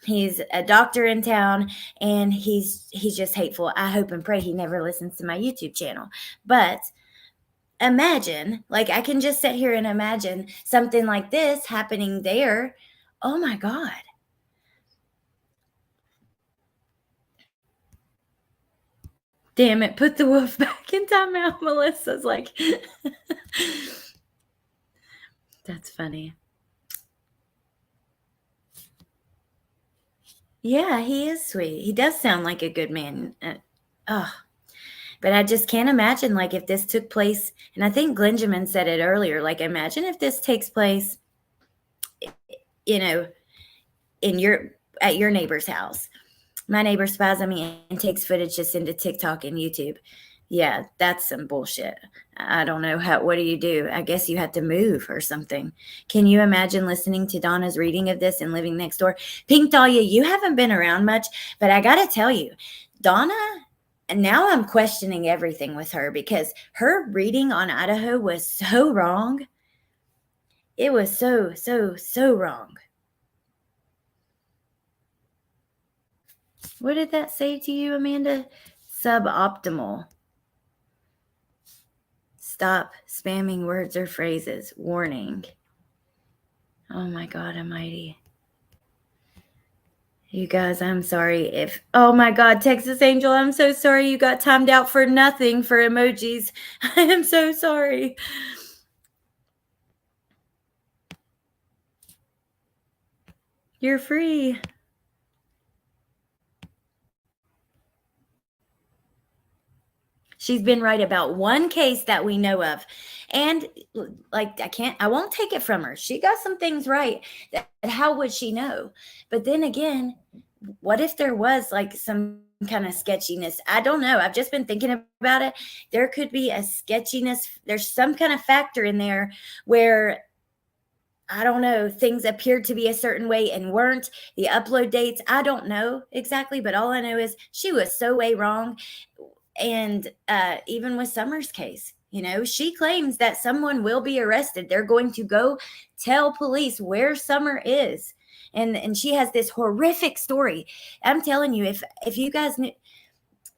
He's a doctor in town, and he's just hateful. I hope and pray he never listens to my YouTube channel. But imagine, I can just sit here and imagine something like this happening there. Oh my God. Damn it, put the wolf back in timeout. Melissa's like, that's funny. Yeah, he is sweet. He does sound like a good man. But I just can't imagine, like, if this took place, and I think Glenjamin said it earlier, like, imagine if this takes place, you know, at your neighbor's house. My neighbor spies on me and takes footage just into TikTok and YouTube. Yeah, that's some bullshit. I don't know what do you do? I guess you had to move or something. Can you imagine listening to Donna's reading of this and living next door? Pink Dahlia, you haven't been around much, but I got to tell you, Donna, and now I'm questioning everything with her because her reading on Idaho was so wrong. It was so wrong. What did that say to you, Amanda? Suboptimal. Stop spamming words or phrases. Warning. Oh my God almighty. You guys, I'm sorry if... Oh my God, Texas Angel, I'm so sorry you got timed out for nothing for emojis. I am so sorry. You're free. She's been right about one case that we know of. And like, I won't take it from her. She got some things right. How would she know? But then again, what if there was like some kind of sketchiness? I don't know. I've just been thinking about it. There could be a sketchiness. There's some kind of factor in there where, I don't know, things appeared to be a certain way and weren't. The upload dates, I don't know exactly. But all I know is she was so way wrong. And even with Summer's case, you know, she claims that someone will be arrested. They're going to go tell police where Summer is. And she has this horrific story. I'm telling you, if you guys knew,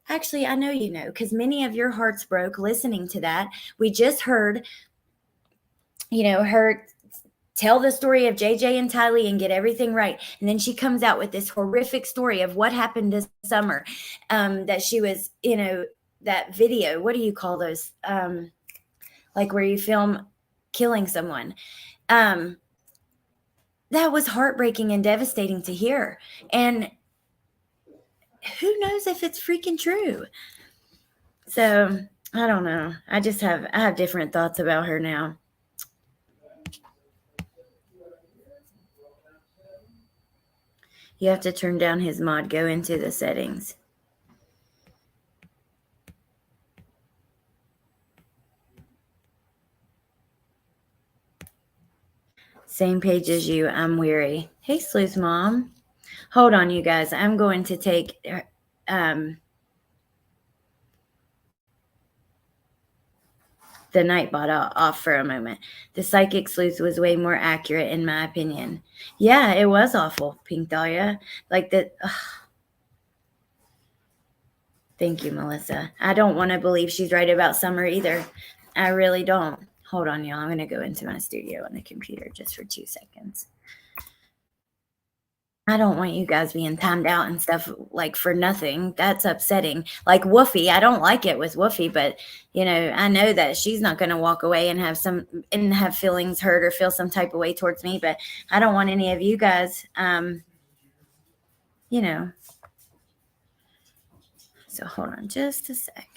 actually, I know you know, because many of your hearts broke listening to that. We just heard, you know, her tell the story of JJ and Tylee and get everything right. And then she comes out with this horrific story of what happened this summer, that she was, you know, that video. What do you call those? Like where you film killing someone. That was heartbreaking and devastating to hear. And who knows if it's freaking true? So I don't know. I have different thoughts about her now. You have to turn down his mod. Go into the settings. Same page as you. I'm weary. Hey, Sleuth Mom. Hold on, you guys. I'm going to take the Nightbot off for a moment. The Psychic Sleuth was way more accurate, in my opinion. Yeah, it was awful, Pink Dahlia. Like that. Thank you, Melissa. I don't want to believe she's right about Summer either. I really don't. Hold on, y'all. I'm going to go into my studio on the computer just for 2 seconds. I don't want you guys being timed out and stuff like for nothing. That's upsetting. Like Woofy, I don't like it with Woofy, but you know, I know that she's not going to walk away and have feelings hurt or feel some type of way towards me. But I don't want any of you guys, you know. So hold on just a sec.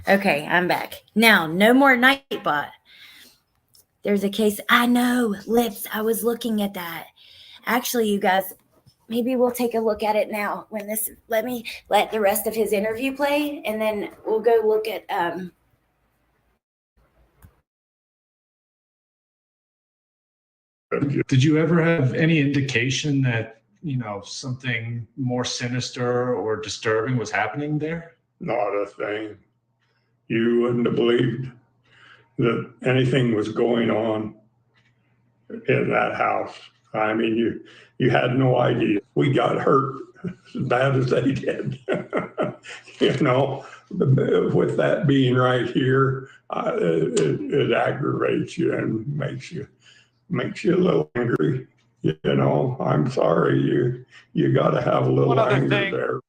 Okay, I'm back. Now, no more Nightbot. There's a case. I know, Lips. I was looking at that. Actually, you guys, maybe we'll take a look at it now. Let me let the rest of his interview play, and then we'll go look at. Did you ever have any indication that, you know, something more sinister or disturbing was happening there? Not a thing. You wouldn't have believed that anything was going on in that house. I mean, you had no idea. We got hurt as bad as they did. You know, with that being right here, it aggravates you and makes you a little angry. You know, I'm sorry, you got to have a little anger there.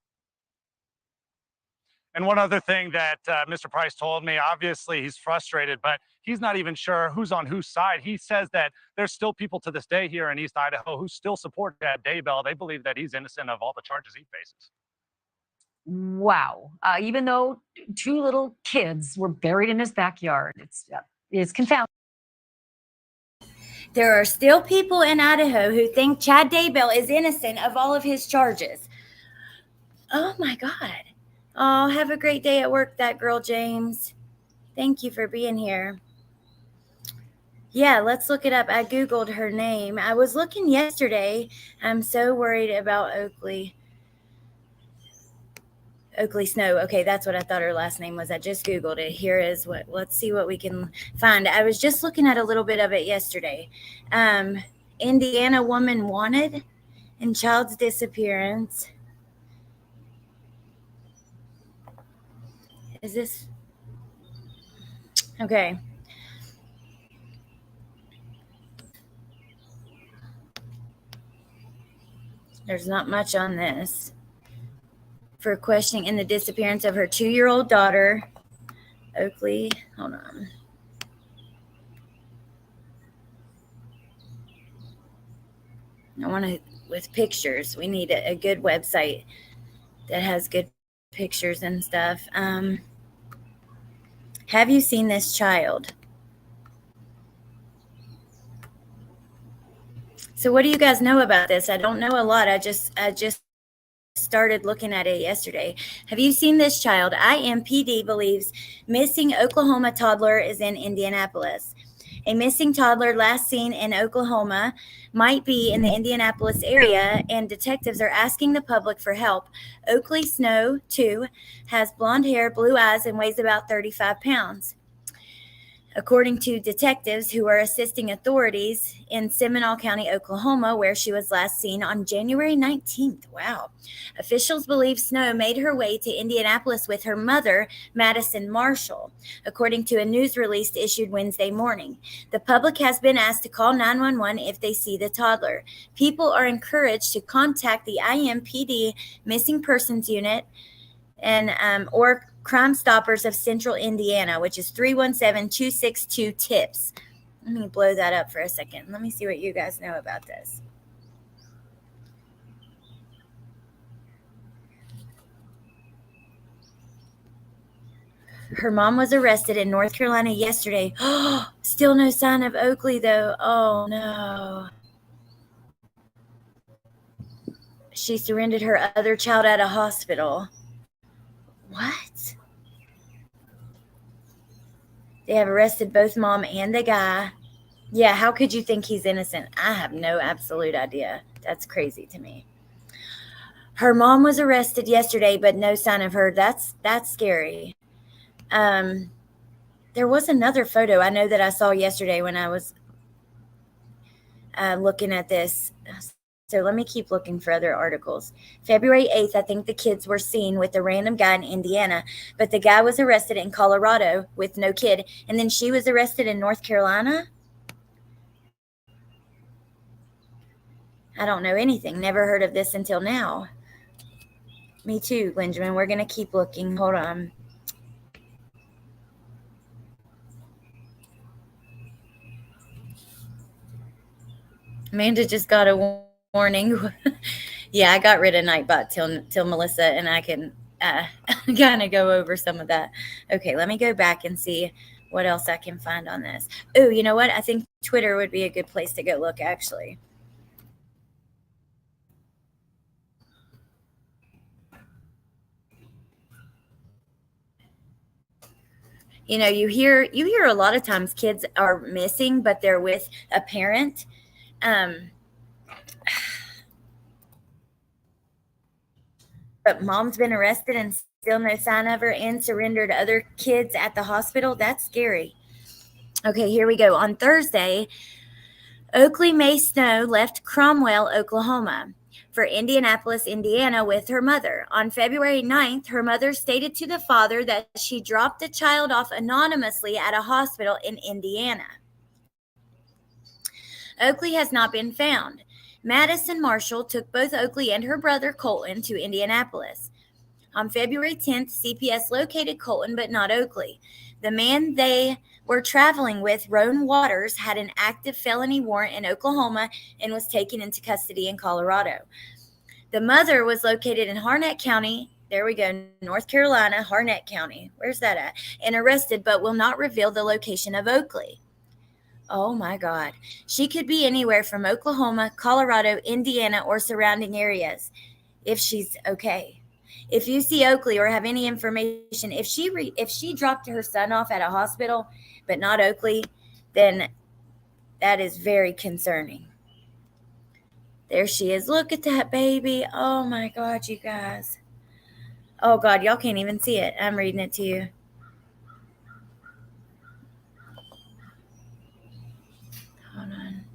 And one other thing that Mr. Price told me, obviously he's frustrated, but he's not even sure who's on whose side. He says that there's still people to this day here in East Idaho who still support Chad Daybell. They believe that he's innocent of all the charges he faces. Wow. Even though 2 little kids were buried in his backyard, it's confounding. There are still people in Idaho who think Chad Daybell is innocent of all of his charges. Oh my God. Oh, have a great day at work, that girl, James. Thank you for being here. Yeah, let's look it up. I Googled her name. I was looking yesterday. I'm so worried about Oaklee. Oaklee Snow. Okay, that's what I thought her last name was. I just Googled it. Here is what, let's see what we can find. I was just looking at a little bit of it yesterday. Indiana woman wanted in child's disappearance. Is this? Okay. There's not much on this. For questioning in the disappearance of her 2-year-old daughter, Oaklee. Hold on. I want to, with pictures, we need a good website that has good pictures and stuff. Have you seen this child? So what do you guys know about this? I don't know a lot. I just started looking at it yesterday. Have you seen this child? IMPD believes missing Oklahoma toddler is in Indianapolis. A missing toddler last seen in Oklahoma might be in the Indianapolis area, and detectives are asking the public for help. Oaklee Snow, 2, has blonde hair, blue eyes, and weighs about 35 pounds. According to detectives who are assisting authorities in Seminole County, Oklahoma, where she was last seen on January 19th. Wow. Officials believe Snow made her way to Indianapolis with her mother, Madison Marshall, according to a news release issued Wednesday morning. The public has been asked to call 911 if they see the toddler. People are encouraged to contact the IMPD Missing Persons Unit and or Crime Stoppers of Central Indiana, which is 317-262-TIPS. Let me blow that up for a second. Let me see what you guys know about this. Her mom was arrested in North Carolina yesterday. Still no sign of Oaklee, though. Oh, no. She surrendered her other child at a hospital. What? They have arrested both mom and the guy. Yeah, how could you think he's innocent? I have no absolute idea. That's crazy to me. Her mom was arrested yesterday, but no sign of her. That's scary. There was another photo I know that I saw yesterday when I was looking at this. So let me keep looking for other articles. February 8th, I think the kids were seen with a random guy in Indiana, but the guy was arrested in Colorado with no kid. And then she was arrested in North Carolina. I don't know anything. Never heard of this until now. Me too, Benjamin. We're going to keep looking. Hold on. Amanda just got a warning. Yeah, I got rid of Nightbot till Melissa and I can kind of go over some of that. Okay, let me go back and see what else I can find on this. Oh, you know what? I think Twitter would be a good place to go look, actually. You know, you hear a lot of times kids are missing, but they're with a parent. But mom's been arrested and still no sign of her, and surrendered other kids at the hospital. That's scary. Okay, here we go. On Thursday, Oaklee May Snow left Cromwell, Oklahoma, for Indianapolis, Indiana with her mother. On February 9th, her mother stated to the father that she dropped the child off anonymously at a hospital in Indiana. Oaklee has not been found. Madison Marshall took both Oaklee and her brother Colton to Indianapolis. On February 10th, CPS located Colton but not Oaklee. The man they were traveling with, Roan Waters, had an active felony warrant in Oklahoma and was taken into custody in Colorado. The mother was located in Harnett County, there we go, North Carolina, Harnett County, where's that at, and arrested, but will not reveal the location of Oaklee. Oh my God. She could be anywhere from Oklahoma, Colorado, Indiana, or surrounding areas if she's okay. If you see Oaklee or have any information, if she dropped her son off at a hospital but not Oaklee, then that is very concerning. There she is. Look at that baby. Oh my God, you guys. Oh God, y'all can't even see it. I'm reading it to you. Hold on.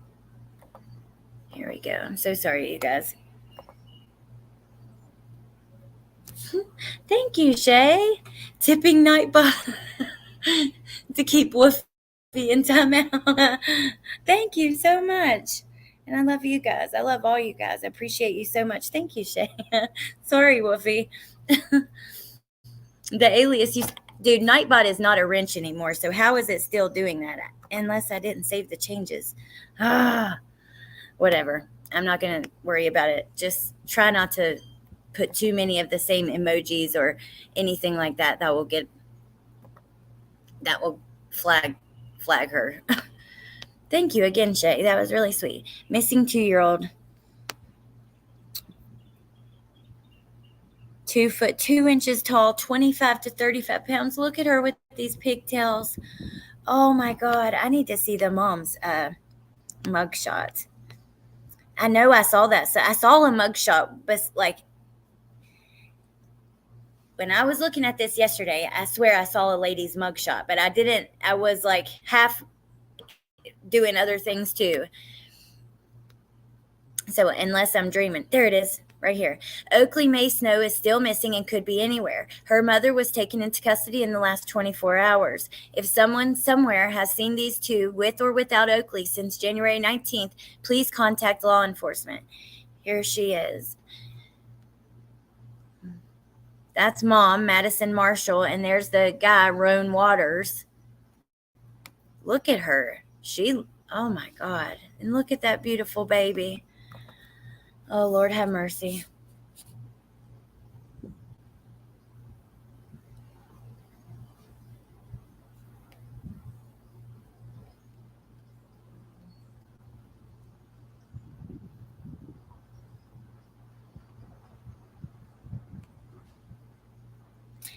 Here we go. I'm so sorry, you guys. Thank you, Shay. Tipping Nightbot to keep Woofy in timeout. Thank you so much. And I love you guys. I love all you guys. I appreciate you so much. Thank you, Shay. Sorry, Woofy. The alias, dude, Nightbot is not a wrench anymore. So how is it still doing that? Unless I didn't save the changes. Whatever. I'm not going to worry about it. Just try not to put too many of the same emojis or anything like that. That will flag her. Thank you again, Shay. That was really sweet. Missing 2-year-old. 2 foot 2 inches tall, 25 to 35 pounds. Look at her with these pigtails. Oh my God. I need to see the mom's mugshot. I know I saw that. So I saw a mugshot, but like when I was looking at this yesterday, I swear I saw a lady's mugshot, but I didn't. I was like half doing other things too. So unless I'm dreaming, there it is right here. Oaklee May Snow is still missing and could be anywhere. Her mother was taken into custody in the last 24 hours. If someone somewhere has seen these two with or without Oaklee since January 19th, please contact law enforcement. Here she is. That's mom, Madison Marshall, and there's the guy, Roan Waters. Look at her. Oh my God. And look at that beautiful baby. Oh, Lord, have mercy.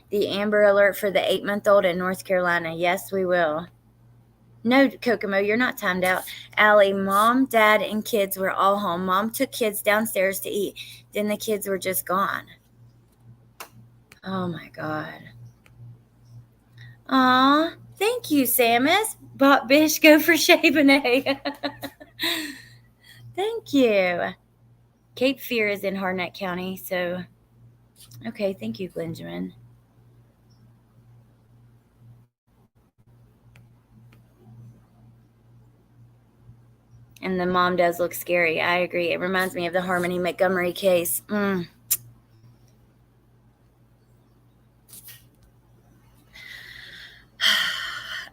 The Amber Alert for the 8-month-old in North Carolina. Yes, we will. No, Kokomo, you're not timed out. Allie, mom, dad, and kids were all home. Mom took kids downstairs to eat. Then the kids were just gone. Oh, my God. Aw, thank you, Samus. Bot Bish, go for Chabonnet. Thank you. Cape Fear is in Harnett County, so okay, thank you, Benjamin. And the mom does look scary. I agree. It reminds me of the Harmony Montgomery case.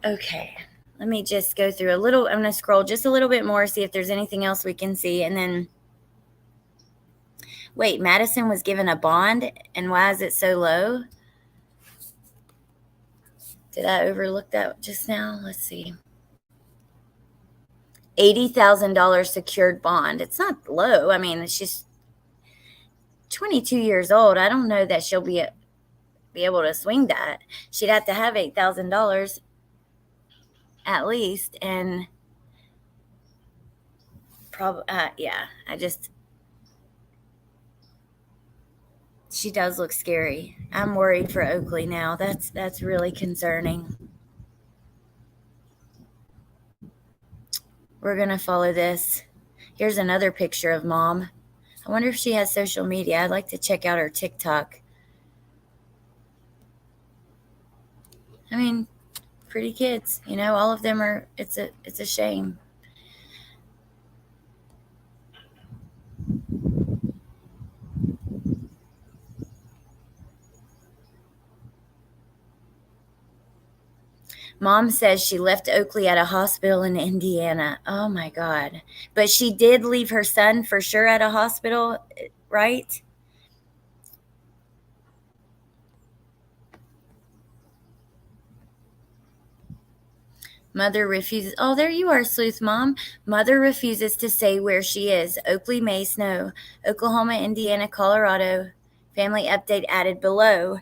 Okay. Let me just go through a little. I'm going to scroll just a little bit more, see if there's anything else we can see. And then, wait, Madison was given a bond, and why is it so low? Did I overlook that just now? Let's see. $80,000 secured bond. It's not low. I mean, she's 22 years old. I don't know that she'll be able to swing that. She'd have to have $8,000 at least, and probably yeah. She does look scary. I'm worried for Oaklee now. That's really concerning. We're going to follow this. Here's another picture of mom. I wonder if she has social media. I'd like to check out her TikTok. I mean, pretty kids, you know, all of them are, it's a shame. Mom says she left Oaklee at a hospital in Indiana. Oh my God. But she did leave her son for sure at a hospital, right? Mother refuses. Oh, there you are, Sleuth Mom. Mother refuses to say where she is. Oaklee may snow. Oklahoma, Indiana, Colorado. Family update added below.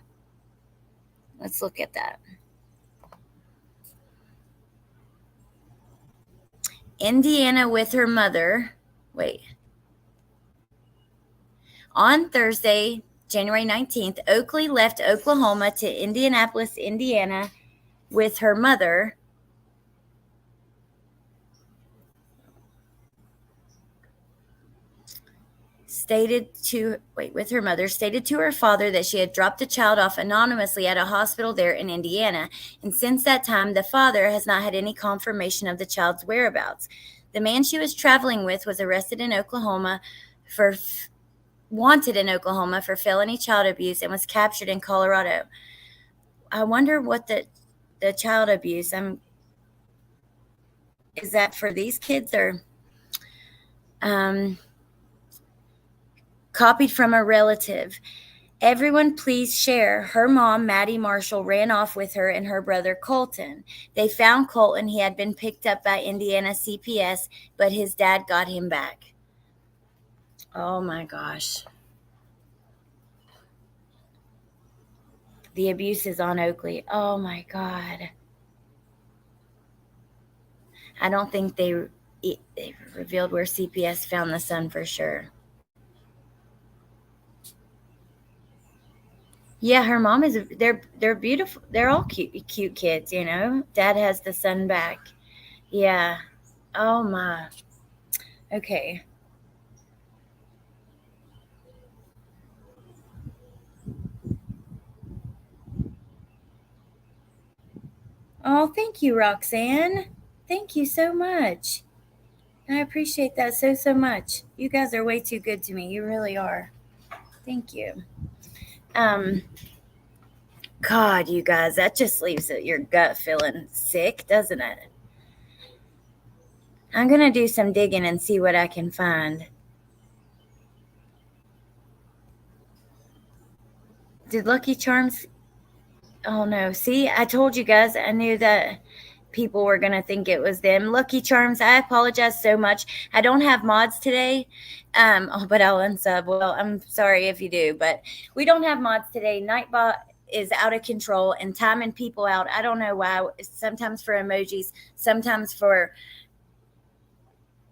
Let's look at that. Indiana with her mother. Wait. On Thursday, January 19th, Oaklee left Oklahoma to Indianapolis, Indiana with her mother. Stated to her father that she had dropped the child off anonymously at a hospital there in Indiana, and since that time, the father has not had any confirmation of the child's whereabouts. The man she was traveling with was arrested in Oklahoma wanted in Oklahoma for felony child abuse and was captured in Colorado. I wonder what the child abuse, is that for these kids or copied from a relative. Everyone please share. Her mom, Maddie Marshall, ran off with her and her brother Colton. They found Colton. He had been picked up by Indiana CPS, but his dad got him back. Oh my gosh. The abuse is on Oaklee. Oh my God. I don't think they revealed where CPS found the son for sure. Yeah, her mom is, they're beautiful. They're all cute kids, you know. Dad has the son back. Yeah. Oh my. Okay. Oh, thank you, Roxanne. Thank you so much. I appreciate that so much. You guys are way too good to me. You really are. Thank you. God, you guys, that just leaves your gut feeling sick, doesn't it? I'm going to do some digging and see what I can find. Did Lucky Charms? Oh, no. See, I told you guys, I knew that people were going to think it was them. Lucky Charms, I apologize so much. I don't have mods today, but I'll unsub. Well, I'm sorry if you do, but we don't have mods today. Nightbot is out of control and timing people out. I don't know why. Sometimes for emojis, sometimes for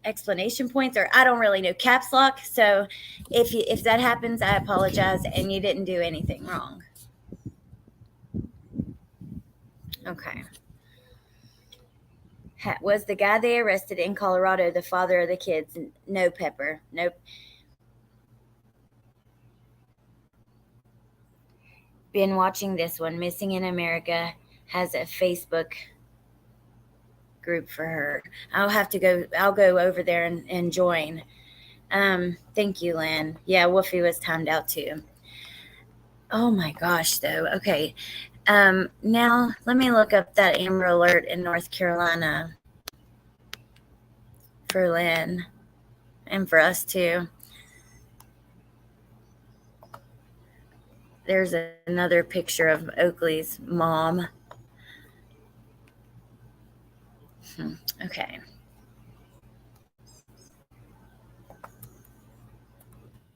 explanation points, or I don't really know, caps lock. So if that happens, I apologize, and you didn't do anything wrong. Okay. Was the guy they arrested in Colorado the father of the kids? No, Pepper. Nope. Been watching this one. Missing in America has a Facebook group for her. I'll go over there and join. Thank you, Lynn. Yeah, Woofy was timed out too. Oh my gosh, though. Okay. Now let me look up that Amber Alert in North Carolina for Lynn and for us too. There's another picture of Oaklee's mom. Okay.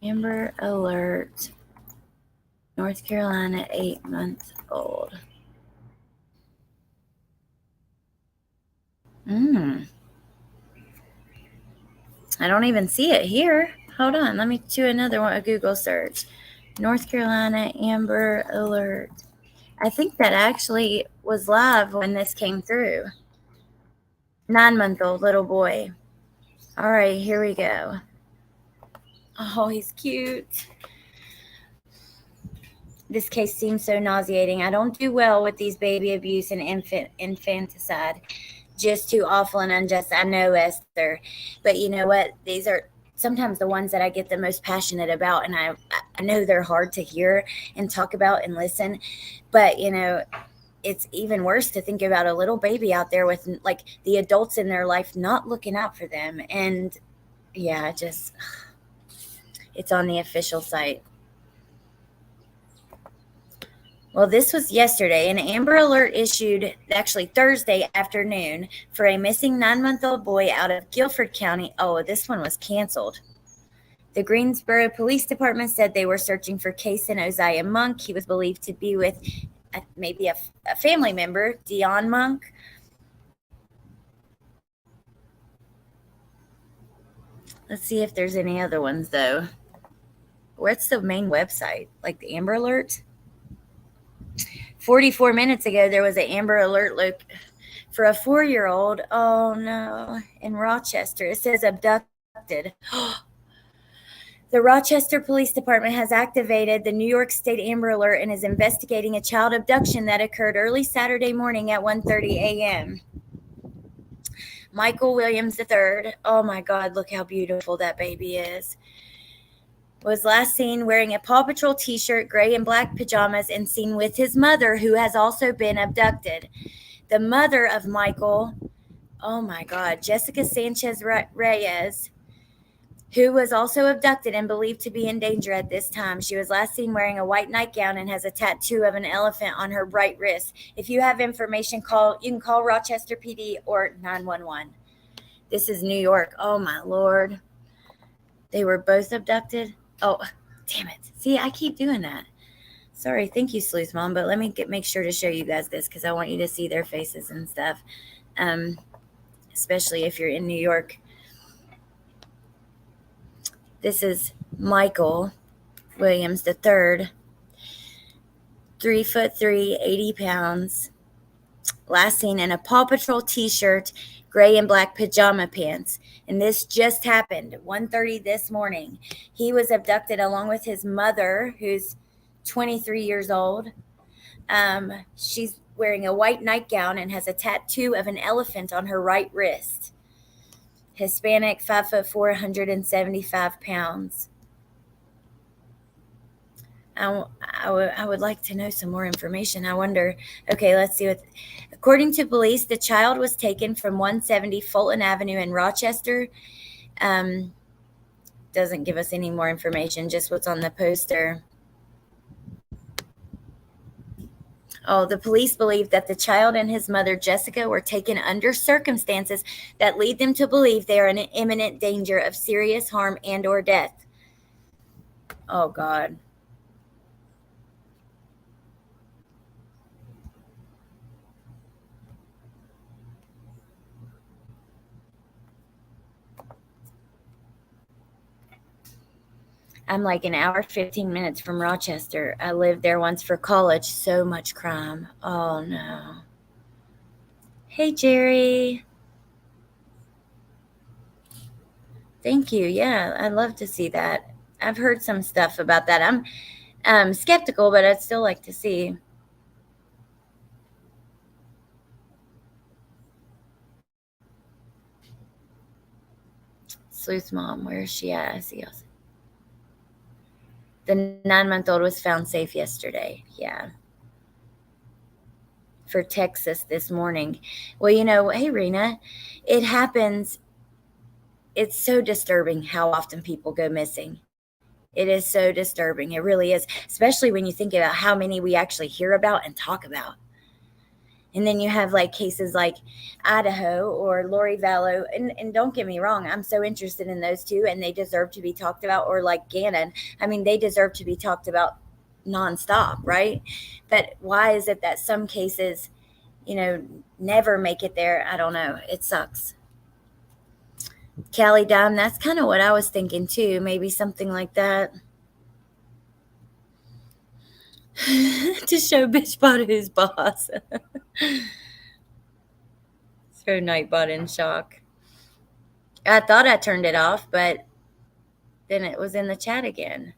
Amber Alert, North Carolina, 8 months old. I don't even see it here. Hold on. Let me do another one, a Google search. North Carolina Amber Alert. I think that actually was live when this came through. 9-month-old little boy. All right, here we go. Oh, he's cute. This case seems so nauseating. I don't do well with these baby abuse and infanticide. Just too awful and unjust. I know, Esther. But you know what? These are sometimes the ones that I get the most passionate about. And I know they're hard to hear and talk about and listen. But, you know, it's even worse to think about a little baby out there with like the adults in their life not looking out for them. And yeah, just it's on the official site. Well, this was yesterday. An Amber Alert issued actually Thursday afternoon for a missing 9-month-old boy out of Guilford County. Oh, this one was canceled. The Greensboro Police Department said they were searching for Kason Oziah Monk. He was believed to be with maybe a family member, Dion Monk. Let's see if there's any other ones, though. What's the main website? Like the Amber Alert? 44 minutes ago, there was an Amber Alert for a 4-year-old. Oh, no. In Rochester. It says abducted. The Rochester Police Department has activated the New York State Amber Alert and is investigating a child abduction that occurred early Saturday morning at 1:30 a.m. Michael Williams III. Oh, my God. Look how beautiful that baby is. Was last seen wearing a Paw Patrol t-shirt, gray and black pajamas, and seen with his mother, who has also been abducted. The mother of Michael, oh my God, Jessica Sanchez Reyes, who was also abducted and believed to be in danger at this time. She was last seen wearing a white nightgown and has a tattoo of an elephant on her right wrist. If you have information, you can call Rochester PD or 911. This is New York. Oh my Lord. They were both abducted. Oh, damn it. See, I keep doing that. Sorry. Thank you, Sleuth Mom. But let me make sure to show you guys this because I want you to see their faces and stuff, especially if you're in New York. This is Michael Williams III, 3'3", 80 pounds. Last seen in a Paw Patrol t-shirt, gray and black pajama pants. And this just happened 1:30 this morning. He was abducted along with his mother, who's 23 years old. She's wearing a white nightgown and has a tattoo of an elephant on her right wrist. Hispanic, 5'4", 175 pounds. I would like to know some more information. I wonder, okay, let's see what, according to police, the child was taken from 170 Fulton Avenue in Rochester. Doesn't give us any more information, just what's on the poster. Oh, the police believe that the child and his mother, Jessica, were taken under circumstances that lead them to believe they are in imminent danger of serious harm and or death. Oh, God. I'm like an hour, 15 minutes from Rochester. I lived there once for college. So much crime. Oh, no. Hey, Jerry. Thank you. Yeah, I'd love to see that. I've heard some stuff about that. I'm skeptical, but I'd still like to see. Sleuth Mom, where is she at? I see us. The 9-month-old was found safe yesterday. Yeah. For Texas this morning. Well, you know, hey, Rena, it happens. It's so disturbing how often people go missing. It is so disturbing. It really is, especially when you think about how many we actually hear about and talk about. And then you have like cases like Idaho or Lori Vallow. And don't get me wrong, I'm so interested in those two and they deserve to be talked about. Or like Gannon. I mean, they deserve to be talked about nonstop, right? But why is it that some cases, you know, never make it there? I don't know. It sucks. Callie Dime, that's kind of what I was thinking too. Maybe something like that. To show Bitchbot who's boss. Throw Nightbot in shock. I thought I turned it off, but then it was in the chat again.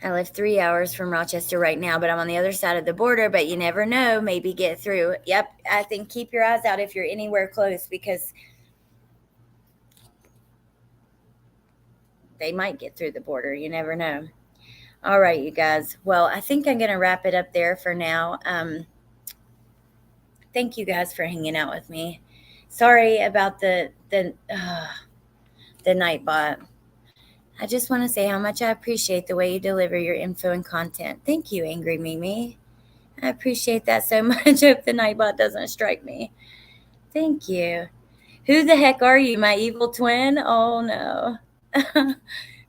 I live 3 hours from Rochester right now, but I'm on the other side of the border, but you never know, maybe get through. Yep, I think keep your eyes out if you're anywhere close, because they might get through the border. You never know. All right, you guys. Well, I think I'm going to wrap it up there for now. Thank you guys for hanging out with me. Sorry about the Nightbot. I just want to say how much I appreciate the way you deliver your info and content. Thank you, Angry Mimi. I appreciate that so much. Hope the Nightbot doesn't strike me. Thank you. Who the heck are you, my evil twin? Oh, no.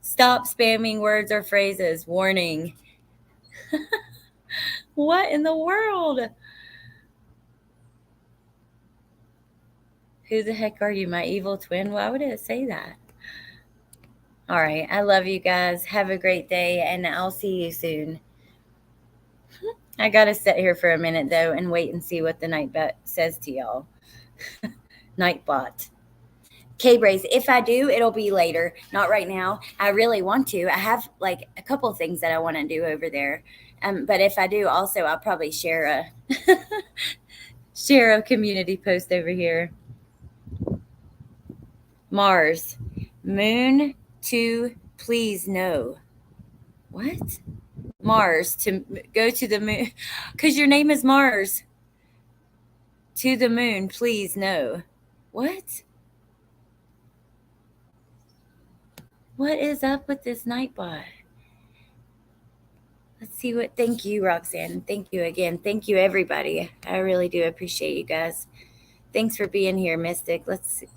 Stop spamming words or phrases. Warning. What in the world? Who the heck are you, my evil twin? Why would it say that? All right. I love you guys. Have a great day, and I'll see you soon. I got to sit here for a minute, though, and wait and see what the Nightbot says to y'all. Nightbot. K-Brace, if I do, it'll be later. Not right now. I really want to. I have like a couple of things that I want to do over there. But if I do, also, I'll probably share a community post over here. Mars. Moon to please no. What? Mars to go to the moon. Because your name is Mars. To the moon, please no. What? What is up with this Nightbot? Let's see what. Thank you, Roxanne. Thank you again. Thank you, everybody. I really do appreciate you guys. Thanks for being here, Mystic. Let's see.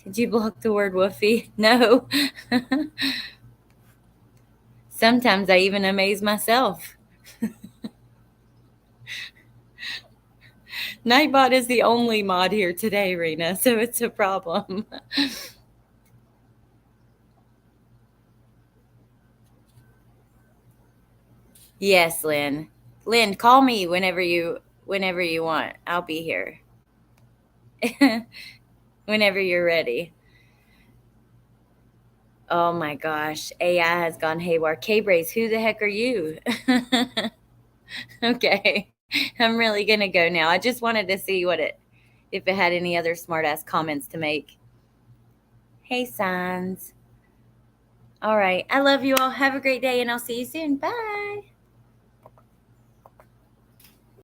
Did you block the word woofy? No. Sometimes I even amaze myself. Nightbot is the only mod here today, Rena, so it's a problem. Yes, Lynn. Lynn, call me whenever you want. I'll be here. Whenever you're ready. Oh my gosh. AI has gone haywire. K-Brace, who the heck are you? Okay. I'm really going to go now. I just wanted to see if it had any other smart ass comments to make. Hey, Signs. All right. I love you all. Have a great day, and I'll see you soon. Bye.